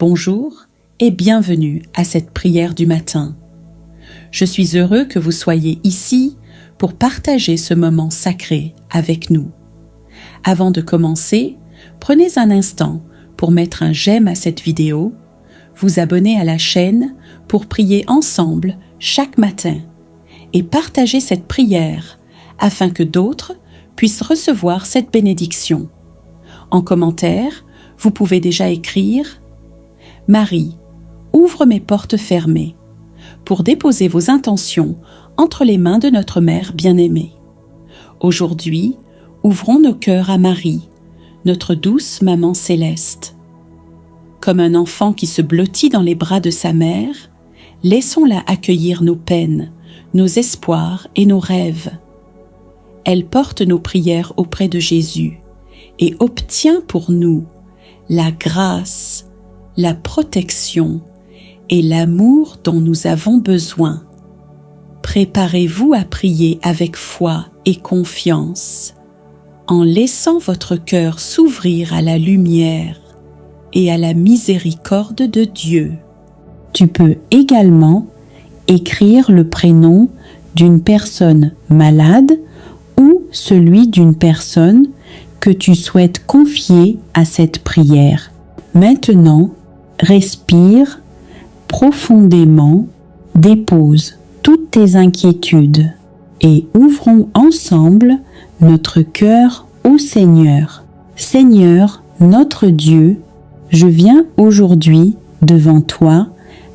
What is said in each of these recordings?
Bonjour et bienvenue à cette prière du matin. Je suis heureux que vous soyez ici pour partager ce moment sacré avec nous. Avant de commencer, prenez un instant pour mettre un j'aime à cette vidéo, vous abonner à la chaîne pour prier ensemble chaque matin et partager cette prière afin que d'autres puissent recevoir cette bénédiction. En commentaire, vous pouvez déjà écrire « Marie, ouvre mes portes fermées » pour déposer vos intentions entre les mains de notre Mère bien-aimée. Aujourd'hui, ouvrons nos cœurs à Marie, notre douce maman céleste. Comme un enfant qui se blottit dans les bras de sa mère, laissons-la accueillir nos peines, nos espoirs et nos rêves. Elle porte nos prières auprès de Jésus et obtient pour nous la grâce, la protection et l'amour dont nous avons besoin. Préparez-vous à prier avec foi et confiance, en laissant votre cœur s'ouvrir à la lumière et à la miséricorde de Dieu. Tu peux également écrire le prénom d'une personne malade ou celui d'une personne que tu souhaites confier à cette prière. Maintenant, respire profondément, dépose toutes tes inquiétudes et ouvrons ensemble notre cœur au Seigneur. Seigneur, notre Dieu, je viens aujourd'hui devant toi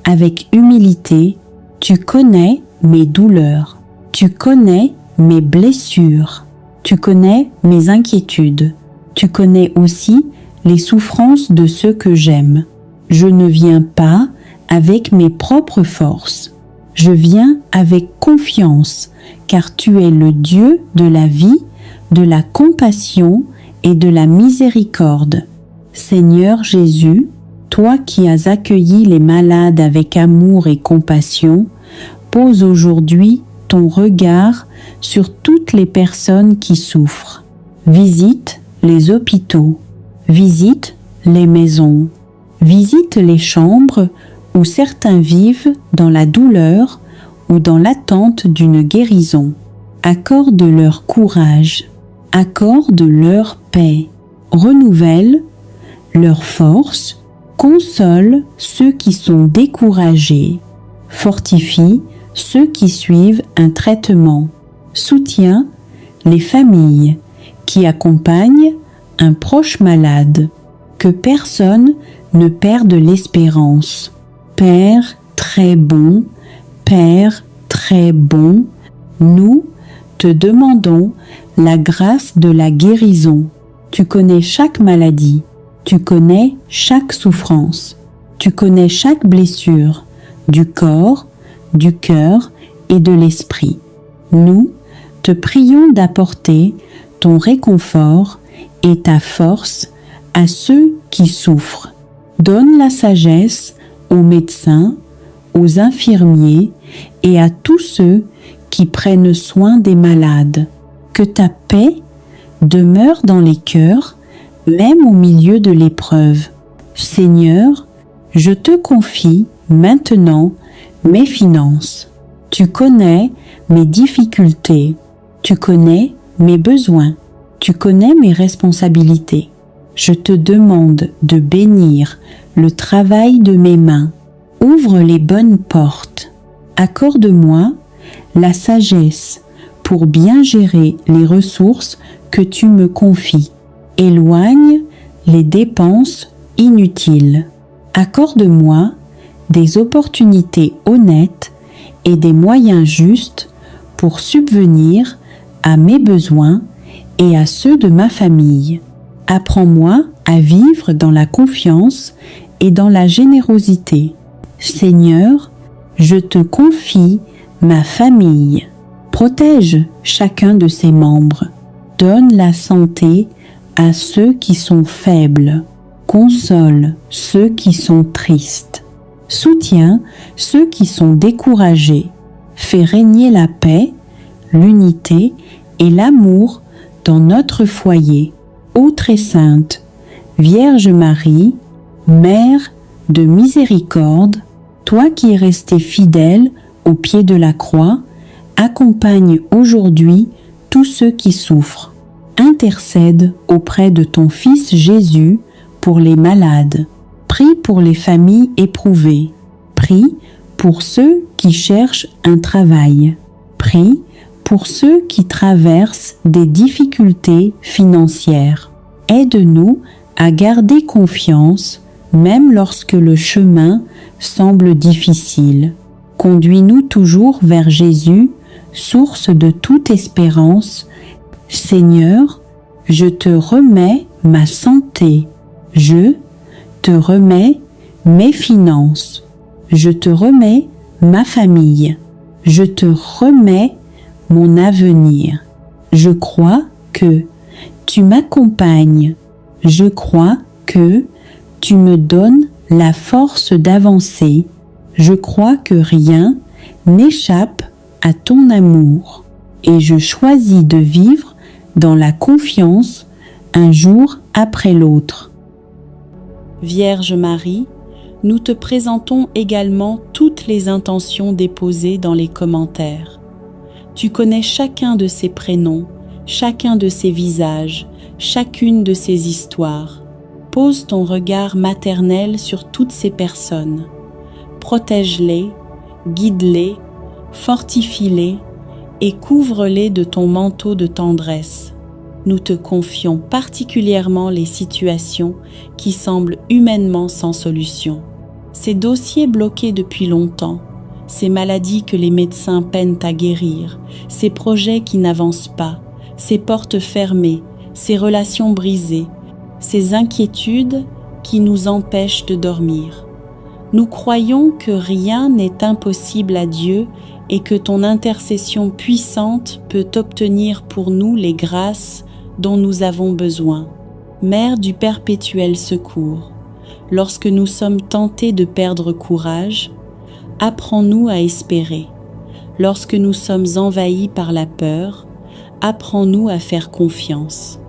avec humilité. Tu connais mes douleurs, tu connais mes blessures, tu connais mes inquiétudes, tu connais aussi les souffrances de ceux que j'aime. Je ne viens pas avec mes propres forces. Je viens avec confiance, car tu es le Dieu de la vie, de la compassion et de la miséricorde. Seigneur Jésus, toi qui as accueilli les malades avec amour et compassion, pose aujourd'hui ton regard sur toutes les personnes qui souffrent. Visite les hôpitaux, visite les maisons, visite les chambres où certains vivent dans la douleur ou dans l'attente d'une guérison. Accorde leur courage, accorde leur paix, renouvelle leur force, console ceux qui sont découragés, fortifie ceux qui suivent un traitement, soutient les familles qui accompagnent un proche malade, que personne ne perde l'espérance. Père très bon, Père très bon, nous te demandons la grâce de la guérison. Tu connais chaque maladie, tu connais chaque souffrance, tu connais chaque blessure du corps, du cœur et de l'esprit. Nous te prions d'apporter ton réconfort et ta force à ceux qui souffrent. Donne la sagesse aux médecins, aux infirmiers et à tous ceux qui prennent soin des malades. Que ta paix demeure dans les cœurs, même au milieu de l'épreuve. Seigneur, je te confie maintenant mes finances. Tu connais mes difficultés, tu connais mes besoins, tu connais mes responsabilités. Je te demande de bénir le travail de mes mains. Ouvre les bonnes portes. Accorde-moi la sagesse pour bien gérer les ressources que tu me confies. Éloigne les dépenses inutiles. Accorde-moi des opportunités honnêtes et des moyens justes pour subvenir à mes besoins et à ceux de ma famille. Apprends-moi à vivre dans la confiance et dans la générosité. Seigneur, je te confie ma famille. Protège chacun de ses membres. Donne la santé à ceux qui sont faibles. Console ceux qui sont tristes. Soutiens ceux qui sont découragés. Fais régner la paix, l'unité et l'amour dans notre foyer. Ô très sainte, Vierge Marie, Mère de miséricorde, toi qui es resté fidèle au pied de la croix, accompagne aujourd'hui tous ceux qui souffrent. Intercède auprès de ton Fils Jésus pour les malades. Prie pour les familles éprouvées. Prie pour ceux qui cherchent un travail. Prie pour ceux qui traversent des difficultés financières. Aide-nous à garder confiance même lorsque le chemin semble difficile. Conduis-nous toujours vers Jésus, source de toute espérance. Seigneur, je te remets ma santé. Je te remets mes finances. Je te remets ma famille. Je te remets mon avenir. Je crois que tu m'accompagnes. Je crois que tu me donnes la force d'avancer. Je crois que rien n'échappe à ton amour et je choisis de vivre dans la confiance un jour après l'autre. Vierge Marie, nous te présentons également toutes les intentions déposées dans les commentaires. Tu connais chacun de ces prénoms, chacun de ces visages, chacune de ces histoires. Pose ton regard maternel sur toutes ces personnes. Protège-les, guide-les, fortifie-les et couvre-les de ton manteau de tendresse. Nous te confions particulièrement les situations qui semblent humainement sans solution. Ces dossiers bloqués depuis longtemps, ces maladies que les médecins peinent à guérir, ces projets qui n'avancent pas, ces portes fermées, ces relations brisées, ces inquiétudes qui nous empêchent de dormir. Nous croyons que rien n'est impossible à Dieu et que ton intercession puissante peut obtenir pour nous les grâces dont nous avons besoin. Mère du perpétuel secours, lorsque nous sommes tentés de perdre courage, apprends-nous à espérer. Lorsque nous sommes envahis par la peur, apprends-nous à faire confiance.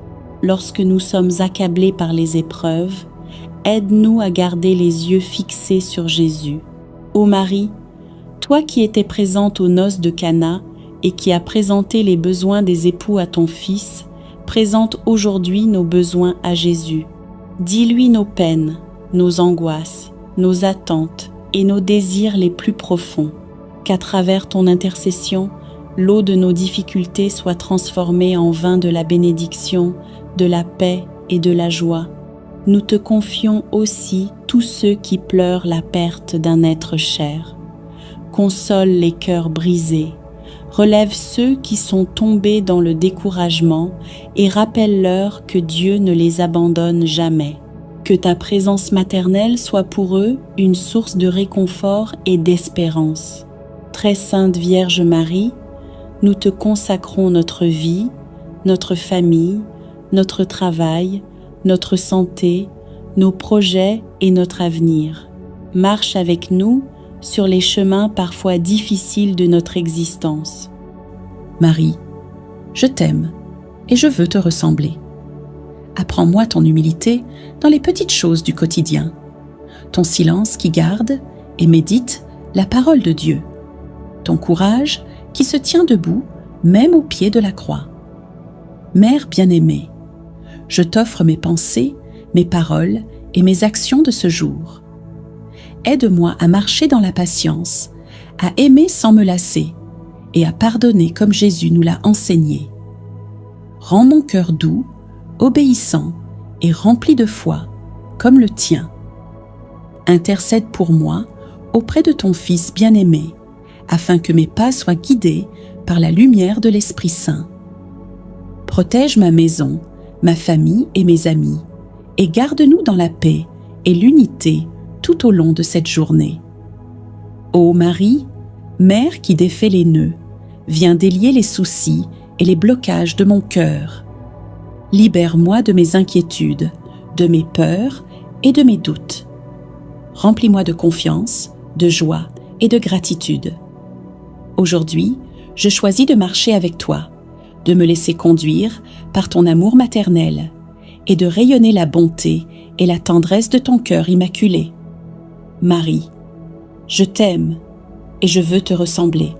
Lorsque nous sommes accablés par les épreuves, aide-nous à garder les yeux fixés sur Jésus. Ô Marie, toi qui étais présente aux noces de Cana et qui as présenté les besoins des époux à ton Fils, présente aujourd'hui nos besoins à Jésus. Dis-lui nos peines, nos angoisses, nos attentes et nos désirs les plus profonds. Qu'à travers ton intercession, l'eau de nos difficultés soit transformée en vin de la bénédiction, de la paix et de la joie. Nous te confions aussi tous ceux qui pleurent la perte d'un être cher. Console les cœurs brisés, relève ceux qui sont tombés dans le découragement et rappelle-leur que Dieu ne les abandonne jamais. Que ta présence maternelle soit pour eux une source de réconfort et d'espérance. Très sainte Vierge Marie, nous te consacrons notre vie, notre famille, notre travail, notre santé, nos projets et notre avenir. Marche avec nous sur les chemins parfois difficiles de notre existence. Marie, je t'aime et je veux te ressembler. Apprends-moi ton humilité dans les petites choses du quotidien, ton silence qui garde et médite la parole de Dieu, ton courage qui se tient debout même au pied de la croix. Mère bien-aimée, je t'offre mes pensées, mes paroles et mes actions de ce jour. Aide-moi à marcher dans la patience, à aimer sans me lasser et à pardonner comme Jésus nous l'a enseigné. Rends mon cœur doux, obéissant et rempli de foi, comme le tien. Intercède pour moi auprès de ton Fils bien-aimé, afin que mes pas soient guidés par la lumière de l'Esprit Saint. Protège ma maison, ma famille et mes amis, et garde-nous dans la paix et l'unité tout au long de cette journée. Ô Marie, Mère qui défait les nœuds, viens délier les soucis et les blocages de mon cœur. Libère-moi de mes inquiétudes, de mes peurs et de mes doutes. Remplis-moi de confiance, de joie et de gratitude. Aujourd'hui, je choisis de marcher avec toi, de me laisser conduire par ton amour maternel et de rayonner la bonté et la tendresse de ton cœur immaculé. Marie, je t'aime et je veux te ressembler.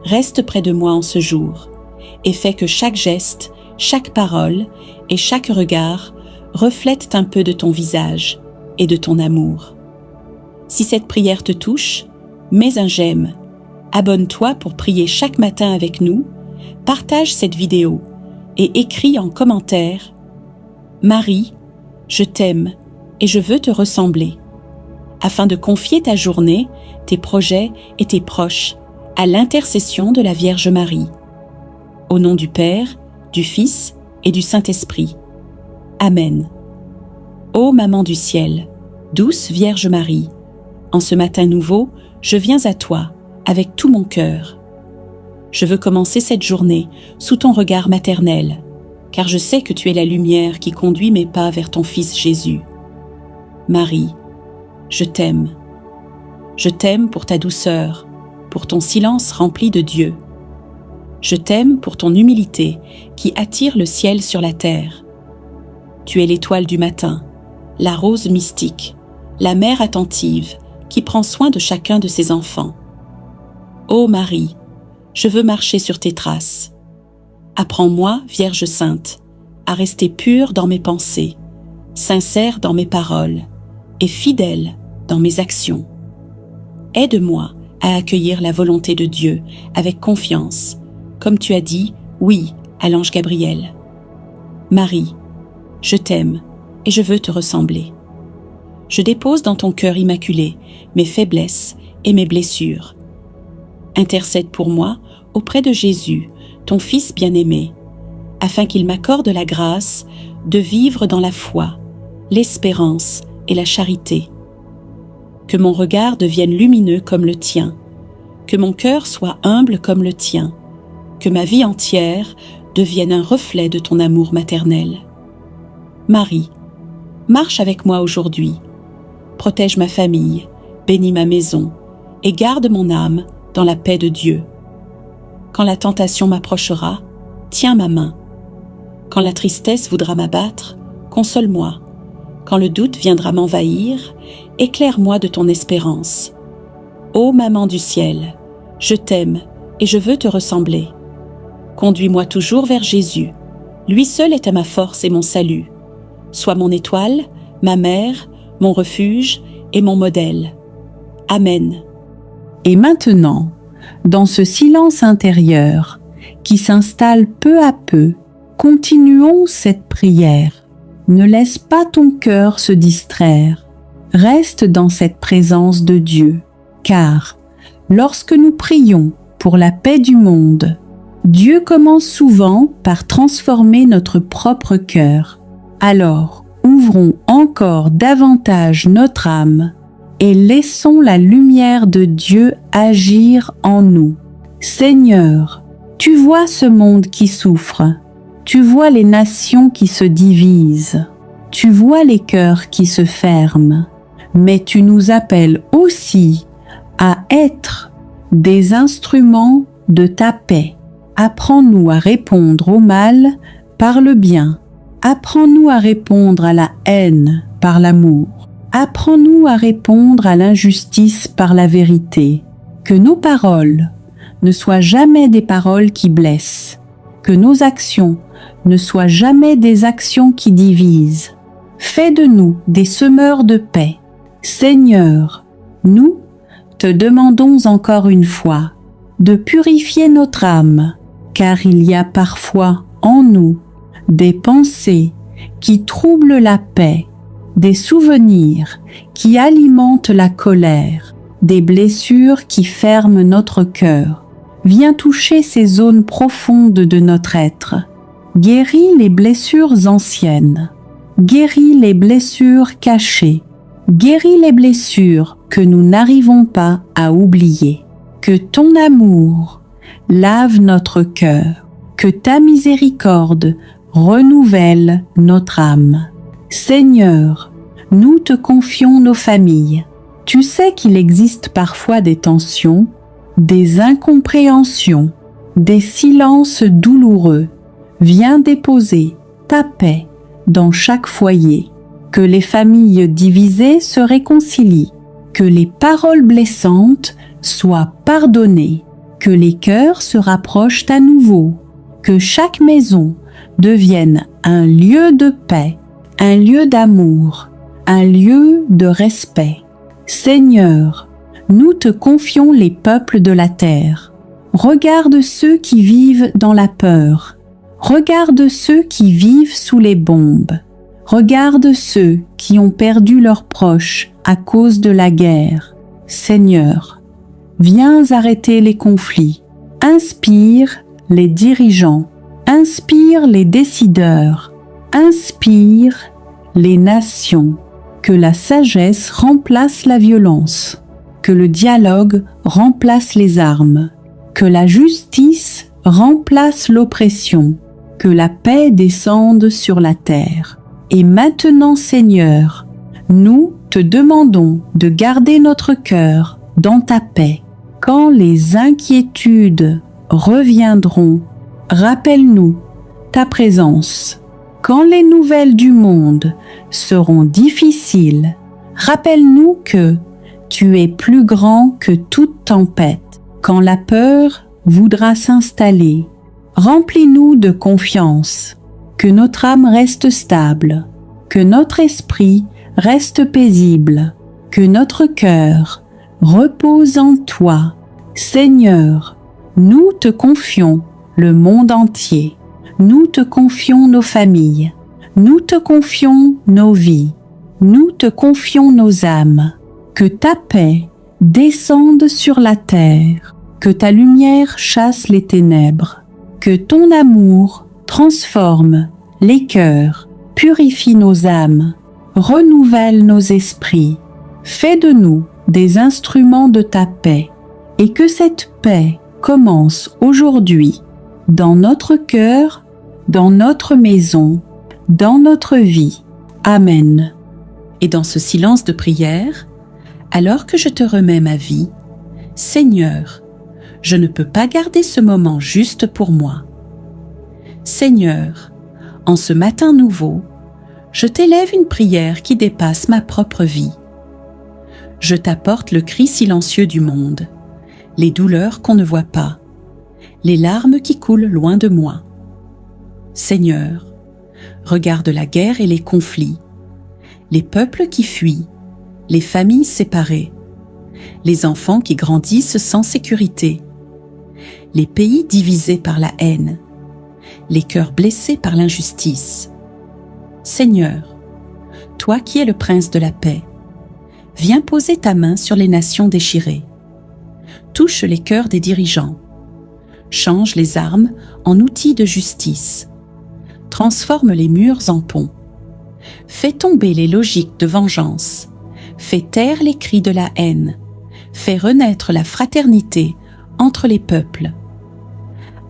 Reste près de moi en ce jour et fais que chaque geste, chaque parole et chaque regard reflètent un peu de ton visage et de ton amour. Si cette prière te touche, mets un j'aime, abonne-toi pour prier chaque matin avec nous, partage cette vidéo et écris en commentaire « Marie, je t'aime et je veux te ressembler » afin de confier ta journée, tes projets et tes proches à l'intercession de la Vierge Marie. Au nom du Père, du Fils et du Saint-Esprit. Amen. Ô Maman du ciel, douce Vierge Marie, en ce matin nouveau, je viens à toi avec tout mon cœur. Je veux commencer cette journée sous ton regard maternel, car je sais que tu es la lumière qui conduit mes pas vers ton Fils Jésus. Marie, je t'aime. Je t'aime pour ta douceur, pour ton silence rempli de Dieu. Je t'aime pour ton humilité qui attire le ciel sur la terre. Tu es l'étoile du matin, la rose mystique, la mère attentive qui prend soin de chacun de ses enfants. Ô Marie, je veux marcher sur tes traces. Apprends-moi, Vierge Sainte, à rester pure dans mes pensées, sincère dans mes paroles et fidèle dans mes actions. Aide-moi à accueillir la volonté de Dieu avec confiance, comme tu as dit oui à l'ange Gabriel. Marie, je t'aime et je veux te ressembler. Je dépose dans ton cœur immaculé mes faiblesses et mes blessures. Intercède pour moi auprès de Jésus, ton Fils bien-aimé, afin qu'il m'accorde la grâce de vivre dans la foi, l'espérance et la charité. Que mon regard devienne lumineux comme le tien, que mon cœur soit humble comme le tien, que ma vie entière devienne un reflet de ton amour maternel. Marie, marche avec moi aujourd'hui, protège ma famille, bénis ma maison et garde mon âme dans la paix de Dieu. Quand la tentation m'approchera, tiens ma main. Quand la tristesse voudra m'abattre, console-moi. Quand le doute viendra m'envahir, éclaire-moi de ton espérance. Ô Maman du ciel, je t'aime et je veux te ressembler. Conduis-moi toujours vers Jésus. Lui seul est à ma force et mon salut. Sois mon étoile, ma mère, mon refuge et mon modèle. Amen. Et maintenant, dans ce silence intérieur qui s'installe peu à peu, continuons cette prière. Ne laisse pas ton cœur se distraire. Reste dans cette présence de Dieu, car lorsque nous prions pour la paix du monde, Dieu commence souvent par transformer notre propre cœur. Alors, ouvrons encore davantage notre âme et laissons la lumière de Dieu agir en nous. Seigneur, tu vois ce monde qui souffre, tu vois les nations qui se divisent, tu vois les cœurs qui se ferment, mais tu nous appelles aussi à être des instruments de ta paix. Apprends-nous à répondre au mal par le bien. Apprends-nous à répondre à la haine par l'amour. Apprends-nous à répondre à l'injustice par la vérité. Que nos paroles ne soient jamais des paroles qui blessent. Que nos actions ne soient jamais des actions qui divisent. Fais de nous des semeurs de paix. Seigneur, nous te demandons encore une fois de purifier notre âme, car il y a parfois en nous des pensées qui troublent la paix, des souvenirs qui alimentent la colère, des blessures qui ferment notre cœur. Viens toucher ces zones profondes de notre être. Guéris les blessures anciennes. Guéris les blessures cachées. Guéris les blessures que nous n'arrivons pas à oublier. Que ton amour lave notre cœur. Que ta miséricorde renouvelle notre âme. Seigneur, nous te confions nos familles. Tu sais qu'il existe parfois des tensions, des incompréhensions, des silences douloureux. Viens déposer ta paix dans chaque foyer. Que les familles divisées se réconcilient. que les paroles blessantes soient pardonnées, que les cœurs se rapprochent à nouveau, que chaque maison devienne un lieu de paix, un lieu d'amour, un lieu de respect. Seigneur, nous te confions les peuples de la terre. Regarde ceux qui vivent dans la peur. Regarde ceux qui vivent sous les bombes. Regarde ceux qui ont perdu leurs proches à cause de la guerre. Seigneur, viens arrêter les conflits. Inspire les dirigeants. Inspire les décideurs. Inspire les nations. Que la sagesse remplace la violence. Que le dialogue remplace les armes. Que la justice remplace l'oppression. Que la paix descende sur la terre. Et maintenant, Seigneur, nous te demandons de garder notre cœur dans ta paix. Quand les inquiétudes reviendront, rappelle-nous ta présence. Quand les nouvelles du monde seront difficiles, rappelle-nous que tu es plus grand que toute tempête. Quand la peur voudra s'installer, remplis-nous de confiance. Que notre âme reste stable, que notre esprit reste paisible, que notre cœur repose en toi. Seigneur, nous te confions le monde entier. Nous te confions nos familles. Nous te confions nos vies. Nous te confions nos âmes. Que ta paix descende sur la terre. Que ta lumière chasse les ténèbres. Que ton amour transforme les cœurs, purifie nos âmes, renouvelle nos esprits. Fais de nous des instruments de ta paix et que cette paix commence aujourd'hui dans notre cœur, dans notre maison, dans notre vie. Amen. Et dans ce silence de prière, alors que je te remets ma vie, Seigneur, je ne peux pas garder ce moment juste pour moi. Seigneur, en ce matin nouveau, je t'élève une prière qui dépasse ma propre vie. Je t'apporte le cri silencieux du monde, les douleurs qu'on ne voit pas, les larmes qui coulent loin de moi. Seigneur, regarde la guerre et les conflits, les peuples qui fuient, les familles séparées, les enfants qui grandissent sans sécurité, les pays divisés par la haine, les cœurs blessés par l'injustice. Seigneur, toi qui es le prince de la paix, viens poser ta main sur les nations déchirées. Touche les cœurs des dirigeants. Change les armes en outils de justice. Transforme les murs en ponts. Fais tomber les logiques de vengeance. Fais taire les cris de la haine. Fais renaître la fraternité entre les peuples.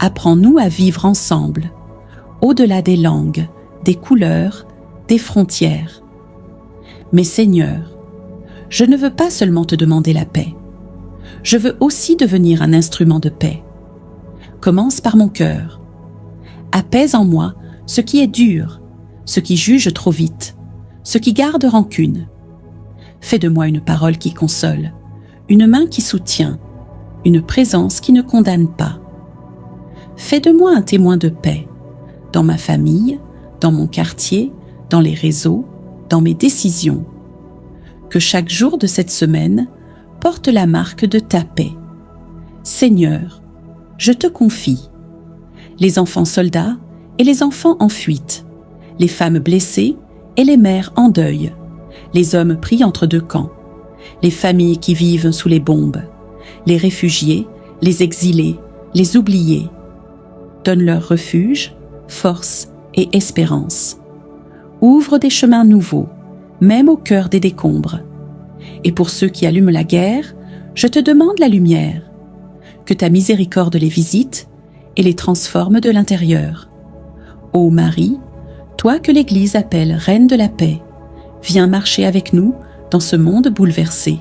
Apprends-nous à vivre ensemble, au-delà des langues, des couleurs, des frontières. Mais Seigneur, je ne veux pas seulement te demander la paix. Je veux aussi devenir un instrument de paix. Commence par mon cœur. Apaise en moi ce qui est dur, ce qui juge trop vite, ce qui garde rancune. Fais de moi une parole qui console, une main qui soutient, une présence qui ne condamne pas. Fais de moi un témoin de paix, dans ma famille, dans mon quartier, dans les réseaux, dans mes décisions. Que chaque jour de cette semaine porte la marque de ta paix. Seigneur, je te confie les enfants soldats et les enfants en fuite, les femmes blessées et les mères en deuil, les hommes pris entre deux camps, les familles qui vivent sous les bombes, les réfugiés, les exilés, les oubliés. Donne-leur refuge, force et espérance. Ouvre des chemins nouveaux, même au cœur des décombres. Et pour ceux qui allument la guerre, je te demande la lumière. Que ta miséricorde les visite et les transforme de l'intérieur. Ô Marie, toi que l'Église appelle Reine de la paix, viens marcher avec nous dans ce monde bouleversé.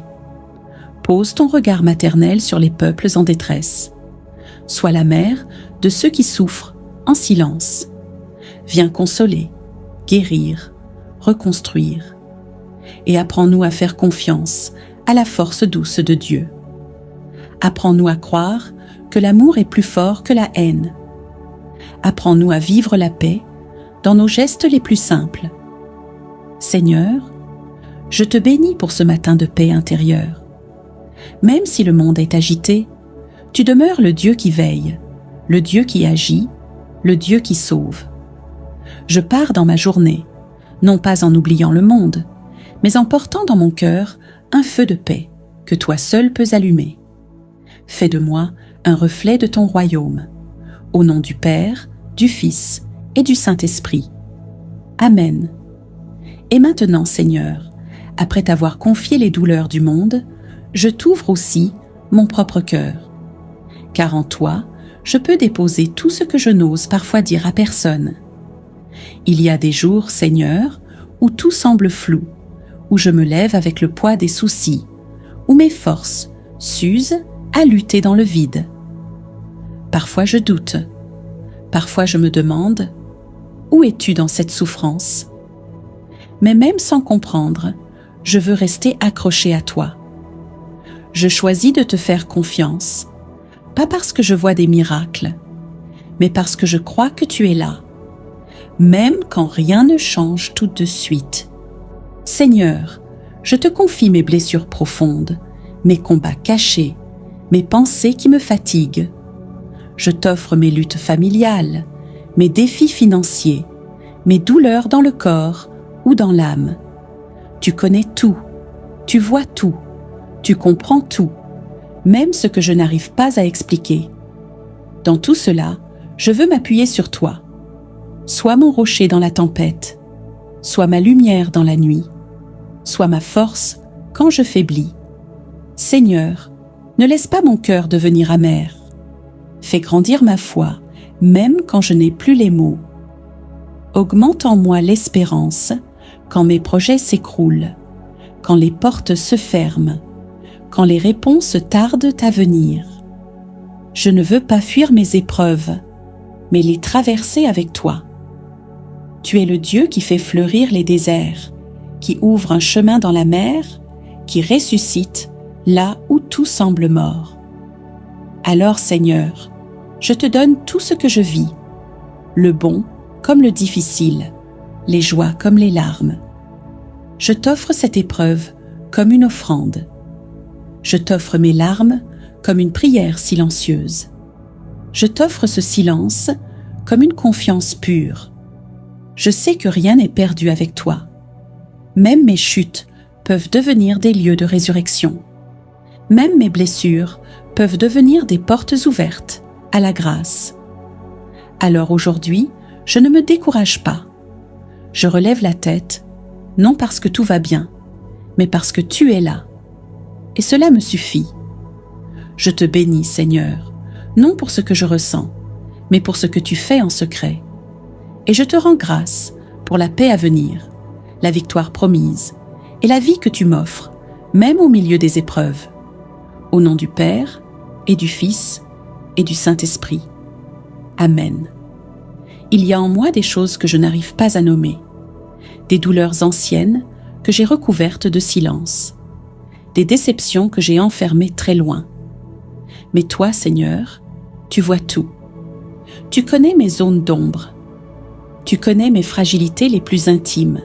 Pose ton regard maternel sur les peuples en détresse. Sois la mère de ceux qui souffrent en silence. Viens consoler, guérir, reconstruire. Et apprends-nous à faire confiance à la force douce de Dieu. Apprends-nous à croire que l'amour est plus fort que la haine. Apprends-nous à vivre la paix dans nos gestes les plus simples. Seigneur, je te bénis pour ce matin de paix intérieure. Même si le monde est agité, tu demeures le Dieu qui veille, le Dieu qui agit, le Dieu qui sauve. Je pars dans ma journée, non pas en oubliant le monde, mais en portant dans mon cœur un feu de paix que toi seul peux allumer. Fais de moi un reflet de ton royaume. Au nom du Père, du Fils et du Saint-Esprit. Amen. Et maintenant, Seigneur, après t'avoir confié les douleurs du monde, je t'ouvre aussi mon propre cœur. Car en toi, je peux déposer tout ce que je n'ose parfois dire à personne. Il y a des jours, Seigneur, où tout semble flou, où je me lève avec le poids des soucis, où mes forces s'usent à lutter dans le vide. Parfois je doute, parfois je me demande « Où es-tu dans cette souffrance ?» Mais même sans comprendre, je veux rester accroché à toi. Je choisis de te faire confiance, pas parce que je vois des miracles, mais parce que je crois que tu es là, même quand rien ne change tout de suite. Seigneur, je te confie mes blessures profondes, mes combats cachés, mes pensées qui me fatiguent. Je t'offre mes luttes familiales, mes défis financiers, mes douleurs dans le corps ou dans l'âme. Tu connais tout, tu vois tout, tu comprends tout, même ce que je n'arrive pas à expliquer. Dans tout cela, je veux m'appuyer sur toi. Sois mon rocher dans la tempête, sois ma lumière dans la nuit, sois ma force quand je faiblis. Seigneur, ne laisse pas mon cœur devenir amer. Fais grandir ma foi, même quand je n'ai plus les mots. Augmente en moi l'espérance quand mes projets s'écroulent, quand les portes se ferment, quand les réponses tardent à venir. Je ne veux pas fuir mes épreuves, mais les traverser avec toi. Tu es le Dieu qui fait fleurir les déserts, qui ouvre un chemin dans la mer, qui ressuscite là où tout semble mort. Alors, Seigneur, je te donne tout ce que je vis, le bon comme le difficile, les joies comme les larmes. Je t'offre cette épreuve comme une offrande. Je t'offre mes larmes comme une prière silencieuse. Je t'offre ce silence comme une confiance pure. Je sais que rien n'est perdu avec toi. Même mes chutes peuvent devenir des lieux de résurrection. Même mes blessures peuvent devenir des portes ouvertes à la grâce. Alors aujourd'hui, je ne me décourage pas. Je relève la tête, non parce que tout va bien, mais parce que tu es là. Et cela me suffit. Je te bénis, Seigneur, non pour ce que je ressens, mais pour ce que tu fais en secret. Et je te rends grâce pour la paix à venir, la victoire promise et la vie que tu m'offres, même au milieu des épreuves. Au nom du Père et du Fils et du Saint-Esprit. Amen. Il y a en moi des choses que je n'arrive pas à nommer, des douleurs anciennes que j'ai recouvertes de silence, des déceptions que j'ai enfermées très loin. Mais toi, Seigneur, tu vois tout. Tu connais mes zones d'ombre. Tu connais mes fragilités les plus intimes.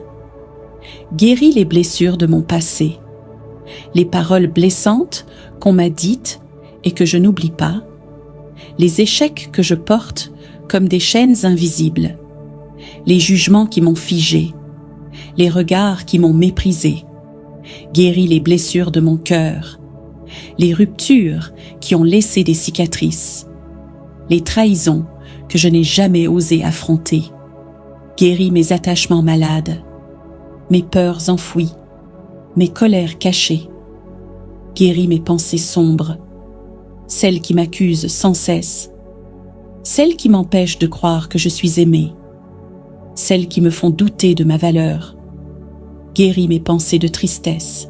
Guéris les blessures de mon passé, les paroles blessantes qu'on m'a dites et que je n'oublie pas, les échecs que je porte comme des chaînes invisibles, les jugements qui m'ont figé, les regards qui m'ont méprisé. Guéris les blessures de mon cœur, les ruptures qui ont laissé des cicatrices, les trahisons que je n'ai jamais osé affronter. Guéris mes attachements malades, mes peurs enfouies, mes colères cachées. Guéris mes pensées sombres, celles qui m'accusent sans cesse, celles qui m'empêchent de croire que je suis aimée, celles qui me font douter de ma valeur. Guéris mes pensées de tristesse,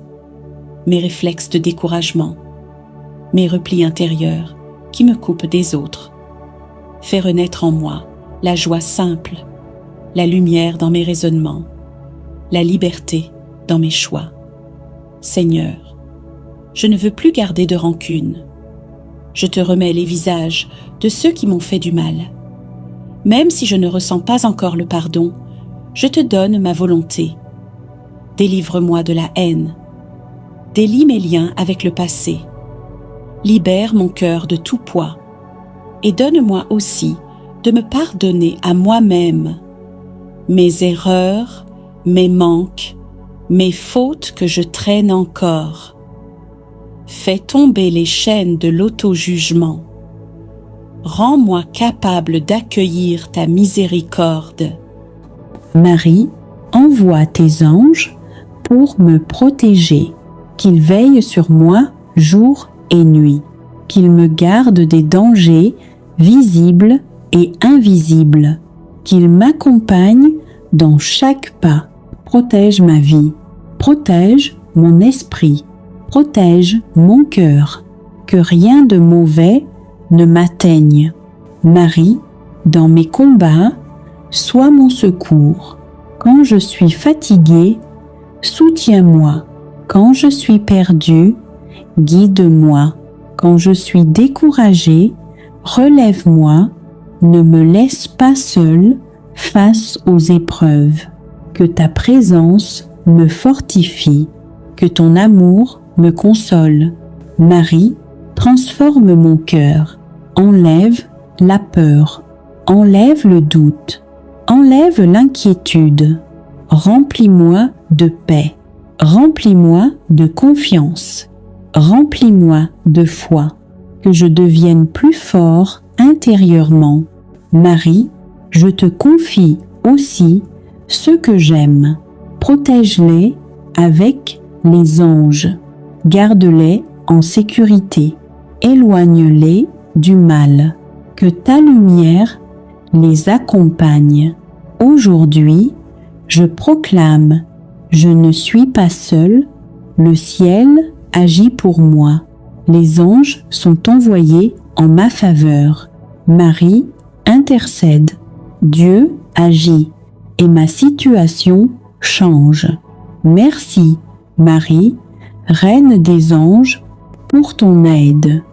mes réflexes de découragement, mes replis intérieurs qui me coupent des autres. Fais renaître en moi la joie simple, la lumière dans mes raisonnements, la liberté dans mes choix. Seigneur, je ne veux plus garder de rancune. Je te remets les visages de ceux qui m'ont fait du mal. Même si je ne ressens pas encore le pardon, je te donne ma volonté. Délivre-moi de la haine. Délie mes liens avec le passé. Libère mon cœur de tout poids. Et donne-moi aussi de me pardonner à moi-même mes erreurs, mes manques, mes fautes que je traîne encore. Fais tomber les chaînes de l'auto-jugement. Rends-moi capable d'accueillir ta miséricorde. Marie, envoie tes anges pour me protéger, qu'ils veillent sur moi jour et nuit, qu'ils me gardent des dangers visibles et invisibles, qu'ils m'accompagnent dans chaque pas. Protège ma vie, protège mon esprit, protège mon cœur, que rien de mauvais ne m'atteigne. Marie, dans mes combats, sois mon secours. Quand je suis fatiguée, soutiens-moi. Quand je suis perdue, guide-moi. Quand je suis découragée, relève-moi. Ne me laisse pas seule face aux épreuves. Que ta présence me fortifie, que ton amour me console. Marie, transforme mon cœur, enlève la peur, enlève le doute, enlève l'inquiétude. Remplis-moi de paix, remplis-moi de confiance, remplis-moi de foi, que je devienne plus fort intérieurement. Marie, je te confie aussi ceux que j'aime. Protège-les avec les anges. Garde-les en sécurité. Éloigne-les du mal. Que ta lumière les accompagne. Aujourd'hui, je proclame, je ne suis pas seule, le ciel agit pour moi. Les anges sont envoyés en ma faveur. Marie intercède. Dieu agit et ma situation change. Merci, Marie, Reine des anges, pour ton aide,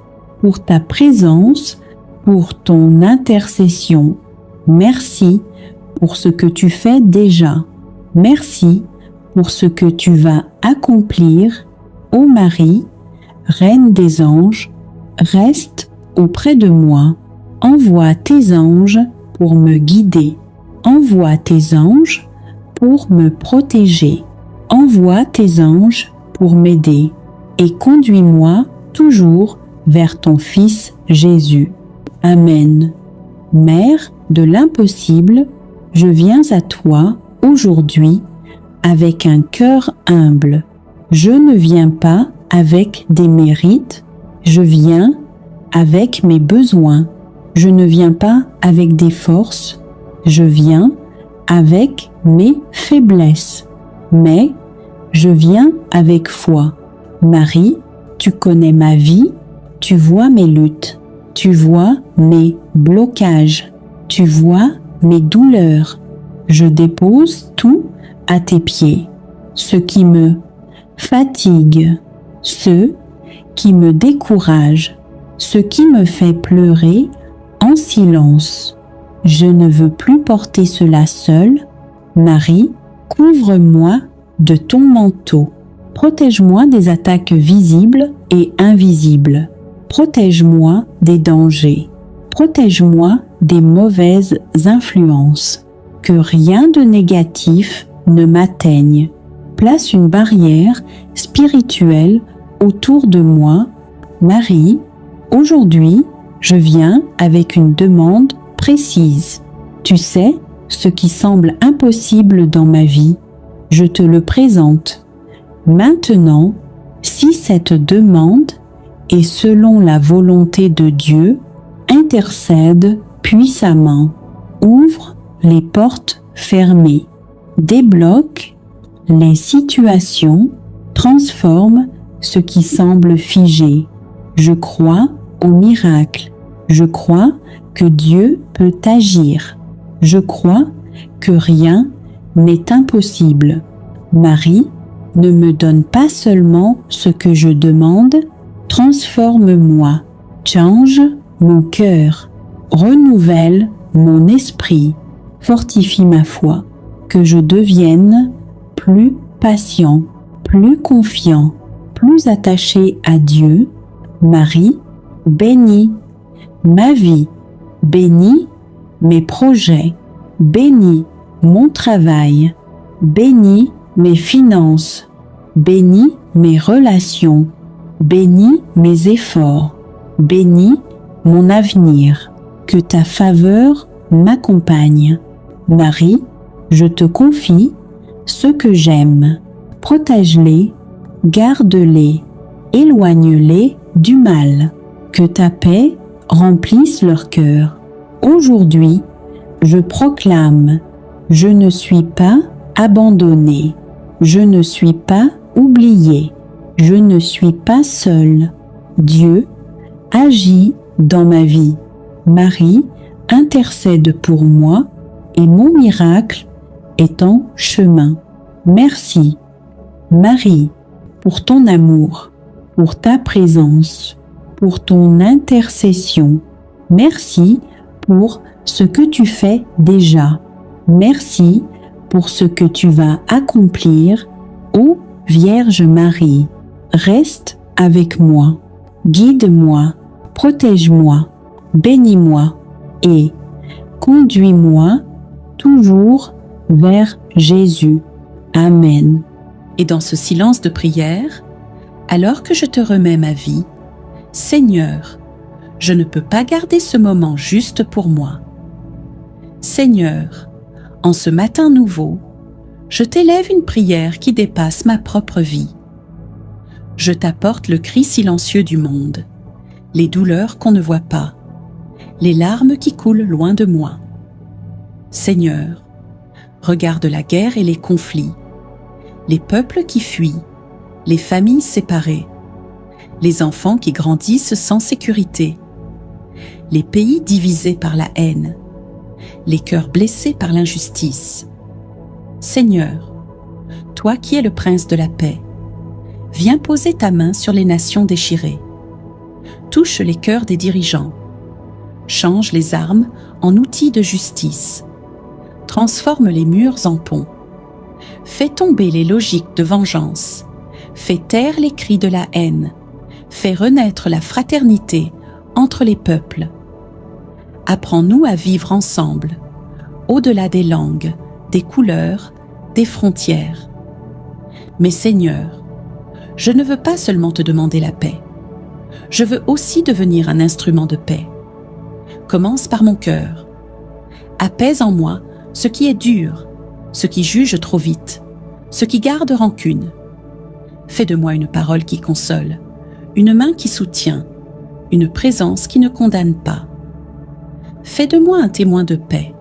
pour ta présence, pour ton intercession. Merci pour ce que tu fais déjà. Merci pour ce que tu vas accomplir. Ô Marie, Reine des anges, reste auprès de moi. Envoie tes anges pour me guider. Envoie tes anges pour me protéger. Envoie tes anges pour m'aider et conduis-moi toujours vers ton Fils Jésus. Amen. Mère de l'impossible, je viens à toi aujourd'hui avec un cœur humble. Je ne viens pas avec des mérites, je viens avec mes besoins. Je ne viens pas avec des forces, je viens avec mes faiblesses. Mais je viens avec foi. Marie, tu connais ma vie, tu vois mes luttes, tu vois mes blocages, tu vois mes douleurs. Je dépose tout à tes pieds, ce qui me fatigue, ce qui me décourage, ce qui me fait pleurer en silence. Je ne veux plus porter cela seul. Marie, couvre-moi de ton manteau. Protège-moi des attaques visibles et invisibles. Protège-moi des dangers. Protège-moi des mauvaises influences. Que rien de négatif ne m'atteigne. Place une barrière spirituelle autour de moi. Marie, aujourd'hui, je viens avec une demande précise. Tu sais, ce qui semble impossible dans ma vie, je te le présente. Maintenant, si cette demande est selon la volonté de Dieu, intercède puissamment, ouvre les portes fermées, débloque les situations, transforme ce qui semble figé. Je crois au miracle. Je crois que Dieu peut agir. Je crois que rien n'est impossible. Marie, Ne me donne pas seulement ce que je demande, transforme-moi, change mon cœur, renouvelle mon esprit, fortifie ma foi, que je devienne plus patient, plus confiant, plus attaché à Dieu. Marie, bénis ma vie, bénis mes projets, bénis mon travail, bénis mes finances, bénis mes relations, bénis mes efforts, bénis mon avenir, que ta faveur m'accompagne. Marie, je te confie ceux que j'aime, protège-les, garde-les, éloigne-les du mal, que ta paix remplisse leur cœur. Aujourd'hui, je proclame, je ne suis pas abandonné, je ne suis pas oublié, je ne suis pas seul. Dieu agit dans ma vie. Marie intercède pour moi et mon miracle est en chemin. Merci, Marie, pour ton amour, pour ta présence, pour ton intercession. Merci pour ce que tu fais déjà. Merci pour ce que tu vas accomplir. Ô Vierge Marie, reste avec moi, guide-moi, protège-moi, bénis-moi et conduis-moi toujours vers Jésus. Amen. Et dans ce silence de prière, alors que je te remets ma vie, Seigneur, je ne peux pas garder ce moment juste pour moi. Seigneur, en ce matin nouveau, je t'élève une prière qui dépasse ma propre vie. Je t'apporte le cri silencieux du monde, les douleurs qu'on ne voit pas, les larmes qui coulent loin de moi. Seigneur, regarde la guerre et les conflits, les peuples qui fuient, les familles séparées, les enfants qui grandissent sans sécurité, les pays divisés par la haine, les cœurs blessés par l'injustice. Seigneur, toi qui es le prince de la paix, viens poser ta main sur les nations déchirées. Touche les cœurs des dirigeants. Change les armes en outils de justice. Transforme les murs en ponts. Fais tomber les logiques de vengeance. Fais taire les cris de la haine. Fais renaître la fraternité entre les peuples. Apprends-nous à vivre ensemble, au-delà des langues, des couleurs, des frontières. Mais Seigneur, je ne veux pas seulement te demander la paix. Je veux aussi devenir un instrument de paix. Commence par mon cœur. Apaise en moi ce qui est dur, ce qui juge trop vite, ce qui garde rancune. Fais de moi une parole qui console, une main qui soutient, une présence qui ne condamne pas. Fais de moi un témoin de paix,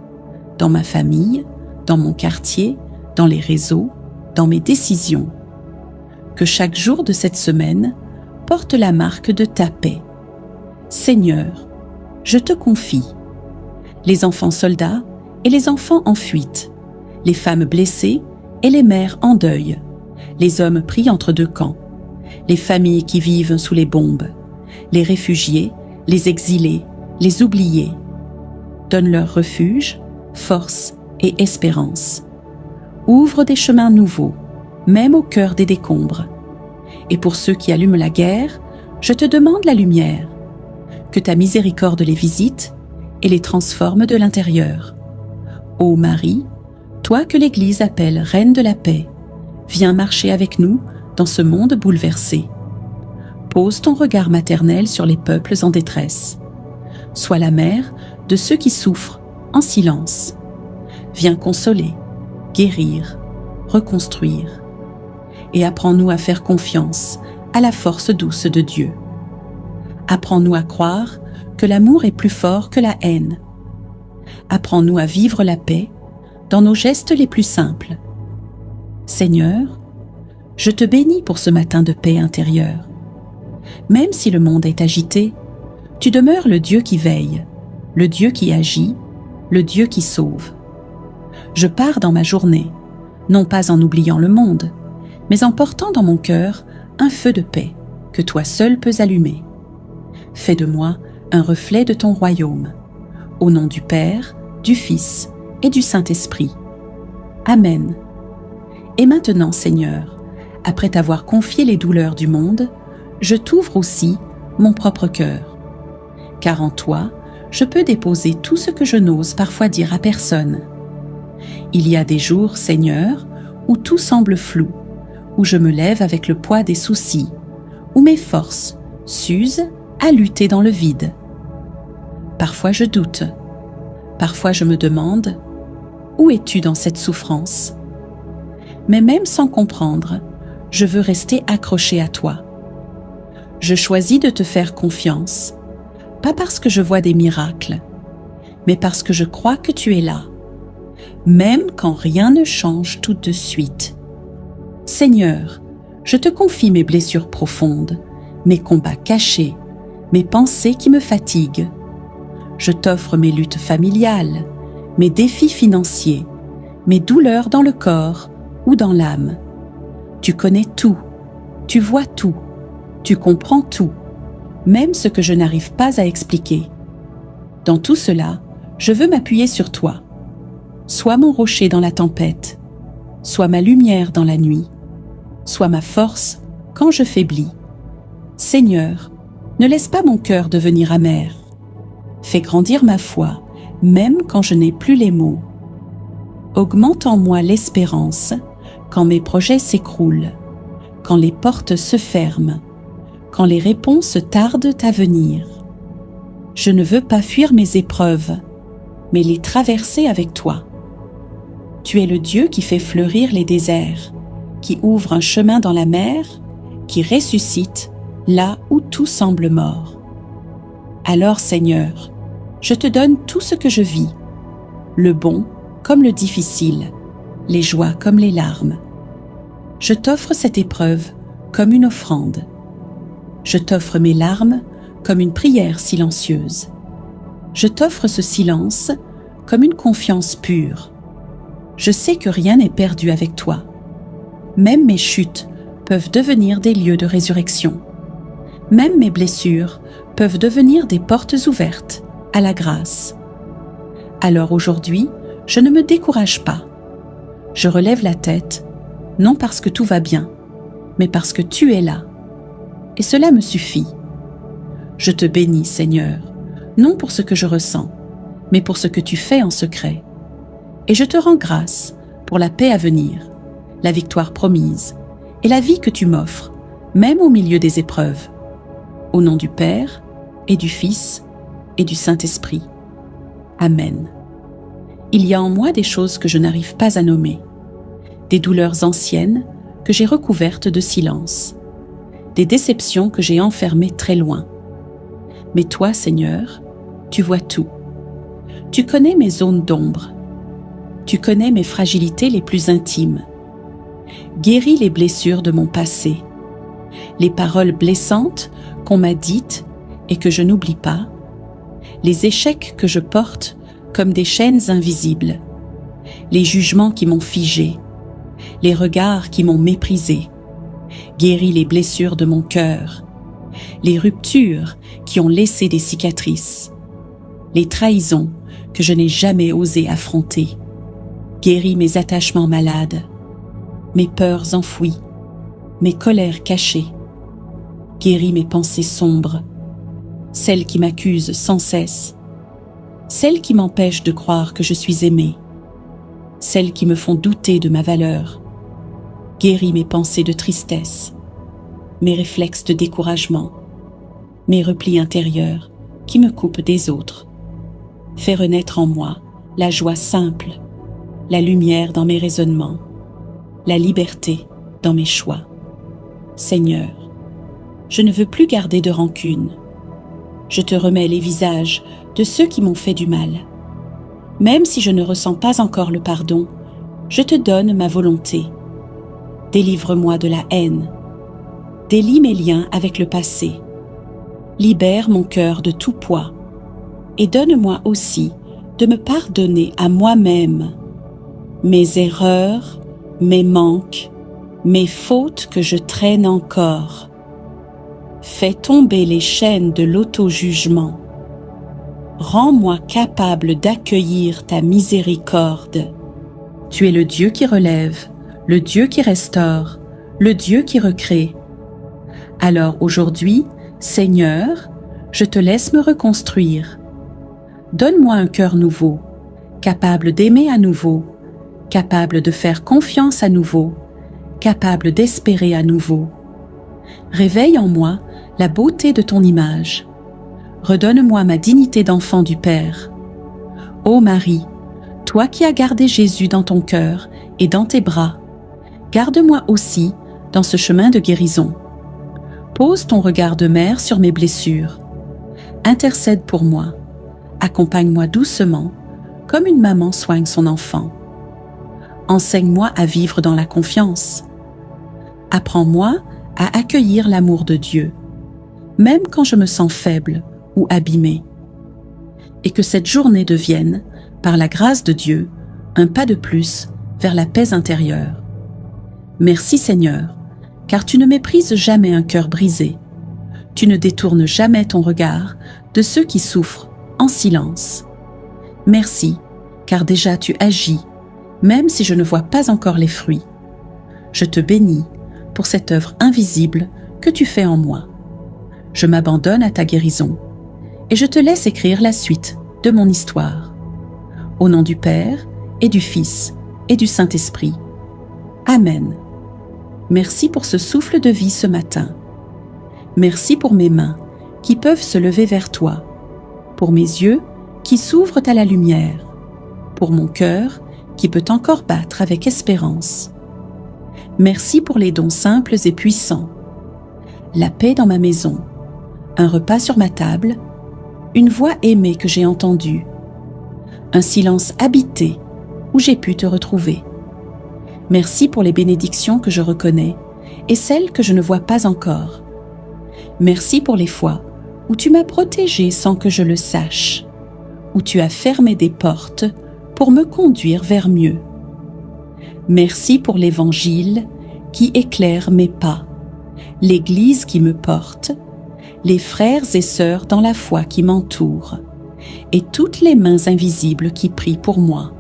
dans ma famille, dans mon quartier, dans les réseaux, dans mes décisions. Que chaque jour de cette semaine porte la marque de ta paix. Seigneur, je te confie les enfants soldats et les enfants en fuite, les femmes blessées et les mères en deuil, les hommes pris entre deux camps, les familles qui vivent sous les bombes, les réfugiés, les exilés, les oubliés. Donne-leur refuge, force et espérance. Ouvre des chemins nouveaux, même au cœur des décombres. Et pour ceux qui allument la guerre, je te demande la lumière. Que ta miséricorde les visite et les transforme de l'intérieur. Ô Marie, toi que l'Église appelle Reine de la paix, viens marcher avec nous dans ce monde bouleversé. Pose ton regard maternel sur les peuples en détresse. Sois la mère de ceux qui souffrent en silence. Viens consoler, guérir, reconstruire. Et apprends-nous à faire confiance à la force douce de Dieu. Apprends-nous à croire que l'amour est plus fort que la haine. Apprends-nous à vivre la paix dans nos gestes les plus simples. Seigneur, je te bénis pour ce matin de paix intérieure. Même si le monde est agité, tu demeures le Dieu qui veille, le Dieu qui agit, le Dieu qui sauve. Je pars dans ma journée, non pas en oubliant le monde, mais en portant dans mon cœur un feu de paix que toi seul peux allumer. Fais de moi un reflet de ton royaume. Au nom du Père, du Fils et du Saint-Esprit. Amen. Et maintenant, Seigneur, après t'avoir confié les douleurs du monde, je t'ouvre aussi mon propre cœur. Car en toi, je peux déposer tout ce que je n'ose parfois dire à personne. Il y a des jours, Seigneur, où tout semble flou, où je me lève avec le poids des soucis, où mes forces s'usent à lutter dans le vide. Parfois je doute, parfois je me demande « Où es-tu dans cette souffrance ?» Mais même sans comprendre, je veux rester accroché à toi. Je choisis de te faire confiance, pas parce que je vois des miracles, mais parce que je crois que tu es là, même quand rien ne change tout de suite. Seigneur, je te confie mes blessures profondes, mes combats cachés, mes pensées qui me fatiguent. Je t'offre mes luttes familiales, mes défis financiers, mes douleurs dans le corps ou dans l'âme. Tu connais tout, tu vois tout, tu comprends tout, même ce que je n'arrive pas à expliquer. Dans tout cela, je veux m'appuyer sur toi. Sois mon rocher dans la tempête, sois ma lumière dans la nuit, sois ma force quand je faiblis. Seigneur, ne laisse pas mon cœur devenir amer. Fais grandir ma foi, même quand je n'ai plus les mots. Augmente en moi l'espérance quand mes projets s'écroulent, quand les portes se ferment, quand les réponses tardent à venir. Je ne veux pas fuir mes épreuves, mais les traverser avec toi. Tu es le Dieu qui fait fleurir les déserts, qui ouvre un chemin dans la mer, qui ressuscite là où tout semble mort. Alors, Seigneur, je te donne tout ce que je vis, le bon comme le difficile, les joies comme les larmes. Je t'offre cette épreuve comme une offrande. Je t'offre mes larmes comme une prière silencieuse. Je t'offre ce silence comme une confiance pure. Je sais que rien n'est perdu avec toi. Même mes chutes peuvent devenir des lieux de résurrection. Même mes blessures peuvent devenir des portes ouvertes à la grâce. Alors aujourd'hui, je ne me décourage pas. Je relève la tête, non parce que tout va bien, mais parce que tu es là. Et cela me suffit. Je te bénis, Seigneur, non pour ce que je ressens, mais pour ce que tu fais en secret. Et je te rends grâce pour la paix à venir, la victoire promise et la vie que tu m'offres, même au milieu des épreuves. Au nom du Père et du Fils et du Saint-Esprit. Amen. Il y a en moi des choses que je n'arrive pas à nommer, des douleurs anciennes que j'ai recouvertes de silence, des déceptions que j'ai enfermées très loin. Mais toi, Seigneur, tu vois tout. Tu connais mes zones d'ombre. Tu connais mes fragilités les plus intimes. Guéris les blessures de mon passé, les paroles blessantes qu'on m'a dites et que je n'oublie pas, les échecs que je porte comme des chaînes invisibles, les jugements qui m'ont figé, les regards qui m'ont méprisé. Guéris les blessures de mon cœur, les ruptures qui ont laissé des cicatrices, les trahisons que je n'ai jamais osé affronter. Guéris mes attachements malades, mes peurs enfouies, mes colères cachées. Guéris mes pensées sombres, celles qui m'accusent sans cesse, celles qui m'empêchent de croire que je suis aimée, celles qui me font douter de ma valeur. Guéris mes pensées de tristesse, mes réflexes de découragement, mes replis intérieurs qui me coupent des autres. Fais renaître en moi la joie simple, la lumière dans mes raisonnements, la liberté dans mes choix. Seigneur, je ne veux plus garder de rancune. Je te remets les visages de ceux qui m'ont fait du mal. Même si je ne ressens pas encore le pardon, je te donne ma volonté. Délivre-moi de la haine. Délie mes liens avec le passé. Libère mon cœur de tout poids. Et donne-moi aussi de me pardonner à moi-même mes erreurs, mes manques, mes fautes que je traîne encore. Fais tomber les chaînes de l'auto-jugement. Rends-moi capable d'accueillir ta miséricorde. Tu es le Dieu qui relève, le Dieu qui restaure, le Dieu qui recrée. Alors aujourd'hui, Seigneur, je te laisse me reconstruire. Donne-moi un cœur nouveau, capable d'aimer à nouveau, capable de faire confiance à nouveau, capable d'espérer à nouveau. Réveille en moi la beauté de ton image. Redonne-moi ma dignité d'enfant du Père. Ô Marie, toi qui as gardé Jésus dans ton cœur et dans tes bras, garde-moi aussi dans ce chemin de guérison. Pose ton regard de mère sur mes blessures. Intercède pour moi. Accompagne-moi doucement, comme une maman soigne son enfant. Enseigne-moi à vivre dans la confiance. Apprends-moi à accueillir l'amour de Dieu, même quand je me sens faible ou abîmée. Et que cette journée devienne, par la grâce de Dieu, un pas de plus vers la paix intérieure. Merci Seigneur, car tu ne méprises jamais un cœur brisé. Tu ne détournes jamais ton regard de ceux qui souffrent en silence. Merci, car déjà tu agis, même si je ne vois pas encore les fruits. Je te bénis pour cette œuvre invisible que tu fais en moi. Je m'abandonne à ta guérison et je te laisse écrire la suite de mon histoire. Au nom du Père et du Fils et du Saint-Esprit. Amen. Merci pour ce souffle de vie ce matin. Merci pour mes mains qui peuvent se lever vers toi, pour mes yeux qui s'ouvrent à la lumière, pour mon cœur qui peut encore battre avec espérance. Merci pour les dons simples et puissants, la paix dans ma maison, un repas sur ma table, une voix aimée que j'ai entendue, un silence habité où j'ai pu te retrouver. Merci pour les bénédictions que je reconnais et celles que je ne vois pas encore. Merci pour les fois où tu m'as protégée sans que je le sache, où tu as fermé des portes pour me conduire vers mieux. Merci pour l'Évangile qui éclaire mes pas, l'Église qui me porte, les frères et sœurs dans la foi qui m'entourent, et toutes les mains invisibles qui prient pour moi.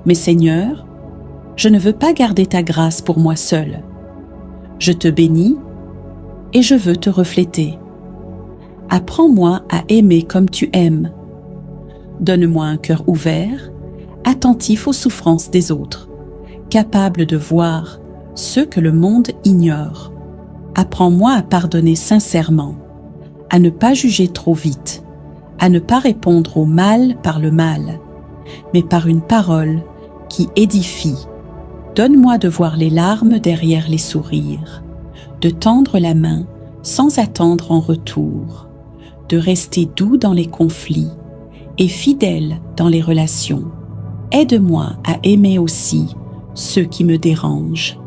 Mais Seigneur, je ne veux pas garder ta grâce pour moi seul. Je te bénis et je veux te refléter. Apprends-moi à aimer comme tu aimes. Donne-moi un cœur ouvert, attentif aux souffrances des autres, capable de voir ce que le monde ignore. Apprends-moi à pardonner sincèrement, à ne pas juger trop vite, à ne pas répondre au mal par le mal, mais par une parole qui édifie. Donne-moi de voir les larmes derrière les sourires, de tendre la main sans attendre en retour, de rester doux dans les conflits et fidèle dans les relations. Aide-moi à aimer aussi ceux qui me dérangent,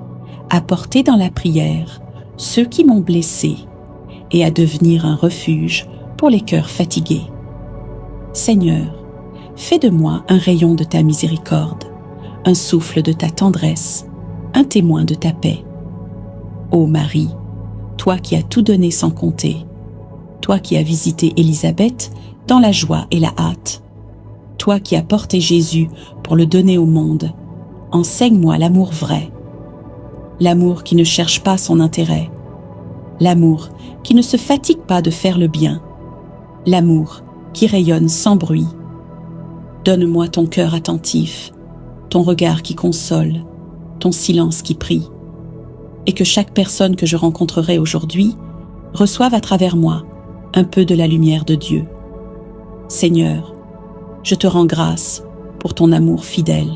à porter dans la prière ceux qui m'ont blessé et à devenir un refuge pour les cœurs fatigués. Seigneur, fais de moi un rayon de ta miséricorde, un souffle de ta tendresse, un témoin de ta paix. Ô Marie, toi qui as tout donné sans compter, toi qui as visité Élisabeth dans la joie et la hâte, toi qui as porté Jésus pour le donner au monde, enseigne-moi l'amour vrai, l'amour qui ne cherche pas son intérêt, l'amour qui ne se fatigue pas de faire le bien, l'amour qui rayonne sans bruit. Donne-moi ton cœur attentif, ton regard qui console, ton silence qui prie, et que chaque personne que je rencontrerai aujourd'hui reçoive à travers moi un peu de la lumière de Dieu. Seigneur, je te rends grâce pour ton amour fidèle.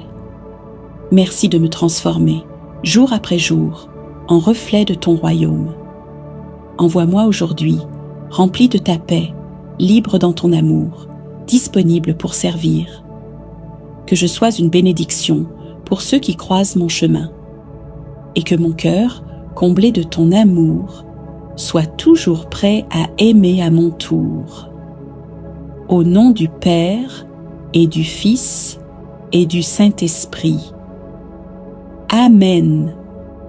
Merci de me transformer, jour après jour, en reflet de ton royaume. Envoie-moi aujourd'hui, rempli de ta paix, libre dans ton amour, disponible pour servir. Que je sois une bénédiction pour ceux qui croisent mon chemin, et que mon cœur, comblé de ton amour, soit toujours prêt à aimer à mon tour. Au nom du Père et du Fils et du Saint-Esprit. Amen.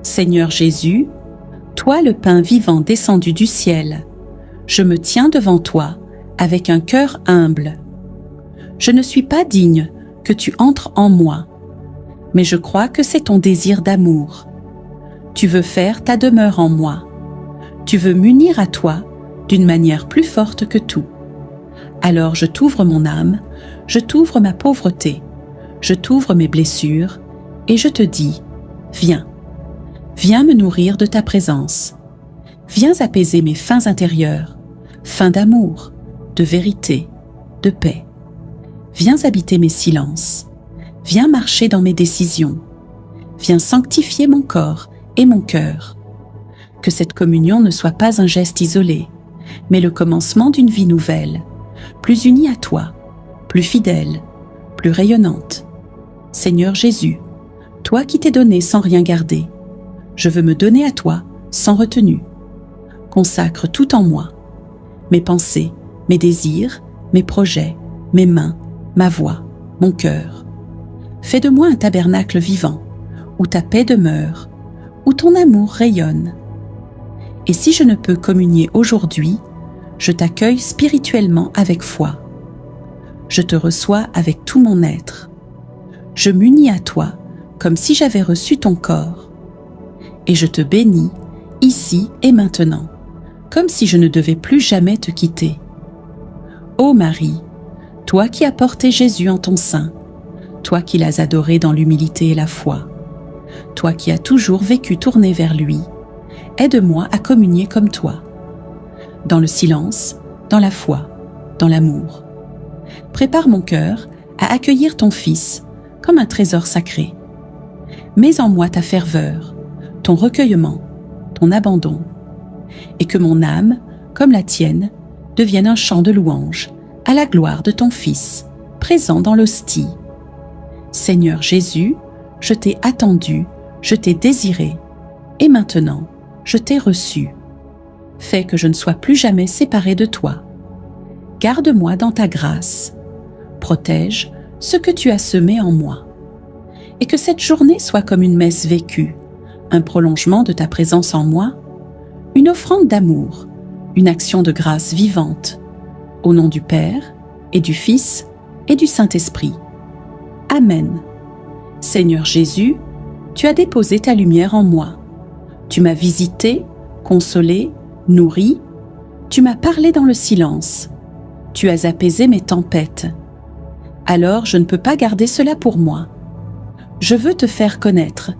Seigneur Jésus, toi le pain vivant descendu du ciel, je me tiens devant toi avec un cœur humble. Je ne suis pas digne que tu entres en moi, mais je crois que c'est ton désir d'amour. Tu veux faire ta demeure en moi. Tu veux m'unir à toi d'une manière plus forte que tout. Alors je t'ouvre mon âme, je t'ouvre ma pauvreté, je t'ouvre mes blessures, et je te dis, viens. Viens me nourrir de ta présence. Viens apaiser mes faims intérieures, faims d'amour, de vérité, de paix. Viens habiter mes silences. Viens marcher dans mes décisions. Viens sanctifier mon corps et mon cœur. Que cette communion ne soit pas un geste isolé, mais le commencement d'une vie nouvelle, plus unie à toi, plus fidèle, plus rayonnante. Seigneur Jésus, toi qui t'es donné sans rien garder, je veux me donner à toi sans retenue. Consacre tout en moi, mes pensées, mes désirs, mes projets, mes mains, ma voix, mon cœur. Fais de moi un tabernacle vivant, où ta paix demeure, où ton amour rayonne. Et si je ne peux communier aujourd'hui, je t'accueille spirituellement avec foi. Je te reçois avec tout mon être. Je m'unis à toi comme si j'avais reçu ton corps. Et je te bénis ici et maintenant, comme si je ne devais plus jamais te quitter. Ô Marie, toi qui as porté Jésus en ton sein, toi qui l'as adoré dans l'humilité et la foi, toi qui as toujours vécu tourné vers lui, aide-moi à communier comme toi, dans le silence, dans la foi, dans l'amour. Prépare mon cœur à accueillir ton Fils comme un trésor sacré. Mets en moi ta ferveur, ton recueillement, ton abandon, et que mon âme, comme la tienne, devienne un chant de louange à la gloire de ton Fils, présent dans l'hostie. Seigneur Jésus, je t'ai attendu, je t'ai désiré, et maintenant, je t'ai reçu. Fais que je ne sois plus jamais séparé de toi. Garde-moi dans ta grâce. Protège ce que tu as semé en moi. Et que cette journée soit comme une messe vécue, un prolongement de ta présence en moi, une offrande d'amour, une action de grâce vivante, au nom du Père, et du Fils, et du Saint-Esprit. Amen. Seigneur Jésus, tu as déposé ta lumière en moi. Tu m'as visité, consolé, nourri. Tu m'as parlé dans le silence. Tu as apaisé mes tempêtes. Alors je ne peux pas garder cela pour moi. Je veux te faire connaître,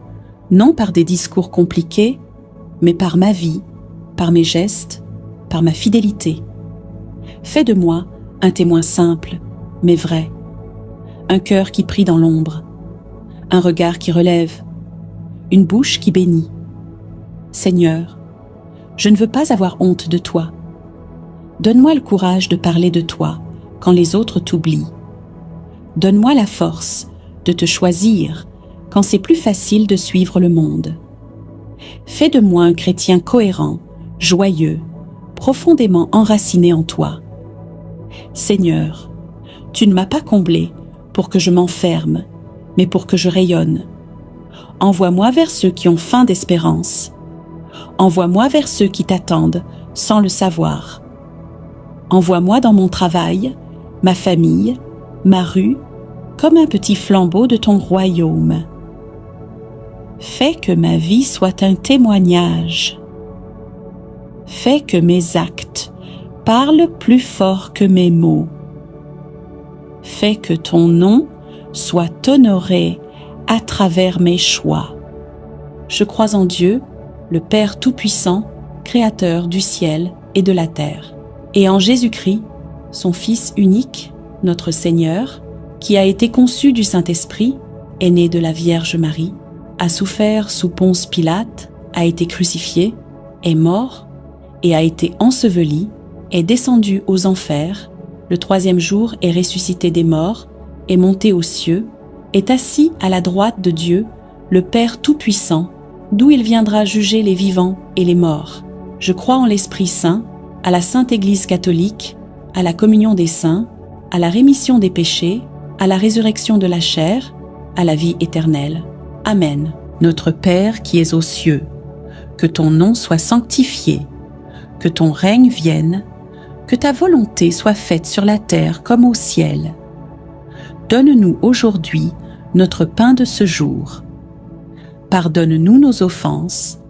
non par des discours compliqués, mais par ma vie, par mes gestes, par ma fidélité. Fais de moi un témoin simple, mais vrai. Un cœur qui prie dans l'ombre, un regard qui relève, une bouche qui bénit. Seigneur, je ne veux pas avoir honte de toi. Donne-moi le courage de parler de toi quand les autres t'oublient. Donne-moi la force de te choisir quand c'est plus facile de suivre le monde. Fais de moi un chrétien cohérent, joyeux, profondément enraciné en toi. Seigneur, tu ne m'as pas comblé pour que je m'enferme, mais pour que je rayonne. Envoie-moi vers ceux qui ont faim d'espérance. Envoie-moi vers ceux qui t'attendent sans le savoir. Envoie-moi dans mon travail, ma famille, ma rue, comme un petit flambeau de ton royaume. Fais que ma vie soit un témoignage. Fais que mes actes parlent plus fort que mes mots. Fais que ton nom soit honoré à travers mes choix. Je crois en Dieu, le Père Tout-Puissant, Créateur du ciel et de la terre, et en Jésus-Christ, son Fils unique, notre Seigneur, qui a été conçu du Saint-Esprit, est né de la Vierge Marie, a souffert sous Ponce Pilate, a été crucifié, est mort et a été enseveli, est descendu aux enfers, le troisième jour est ressuscité des morts, est monté aux cieux, est assis à la droite de Dieu, le Père Tout-Puissant, d'où il viendra juger les vivants et les morts. Je crois en l'Esprit Saint, à la Sainte Église catholique, à la communion des saints, à la rémission des péchés, à la résurrection de la chair, à la vie éternelle. Amen. Notre Père qui es aux cieux, que ton nom soit sanctifié, que ton règne vienne, que ta volonté soit faite sur la terre comme au ciel. Donne-nous aujourd'hui notre pain de ce jour. Pardonne-nous nos offenses,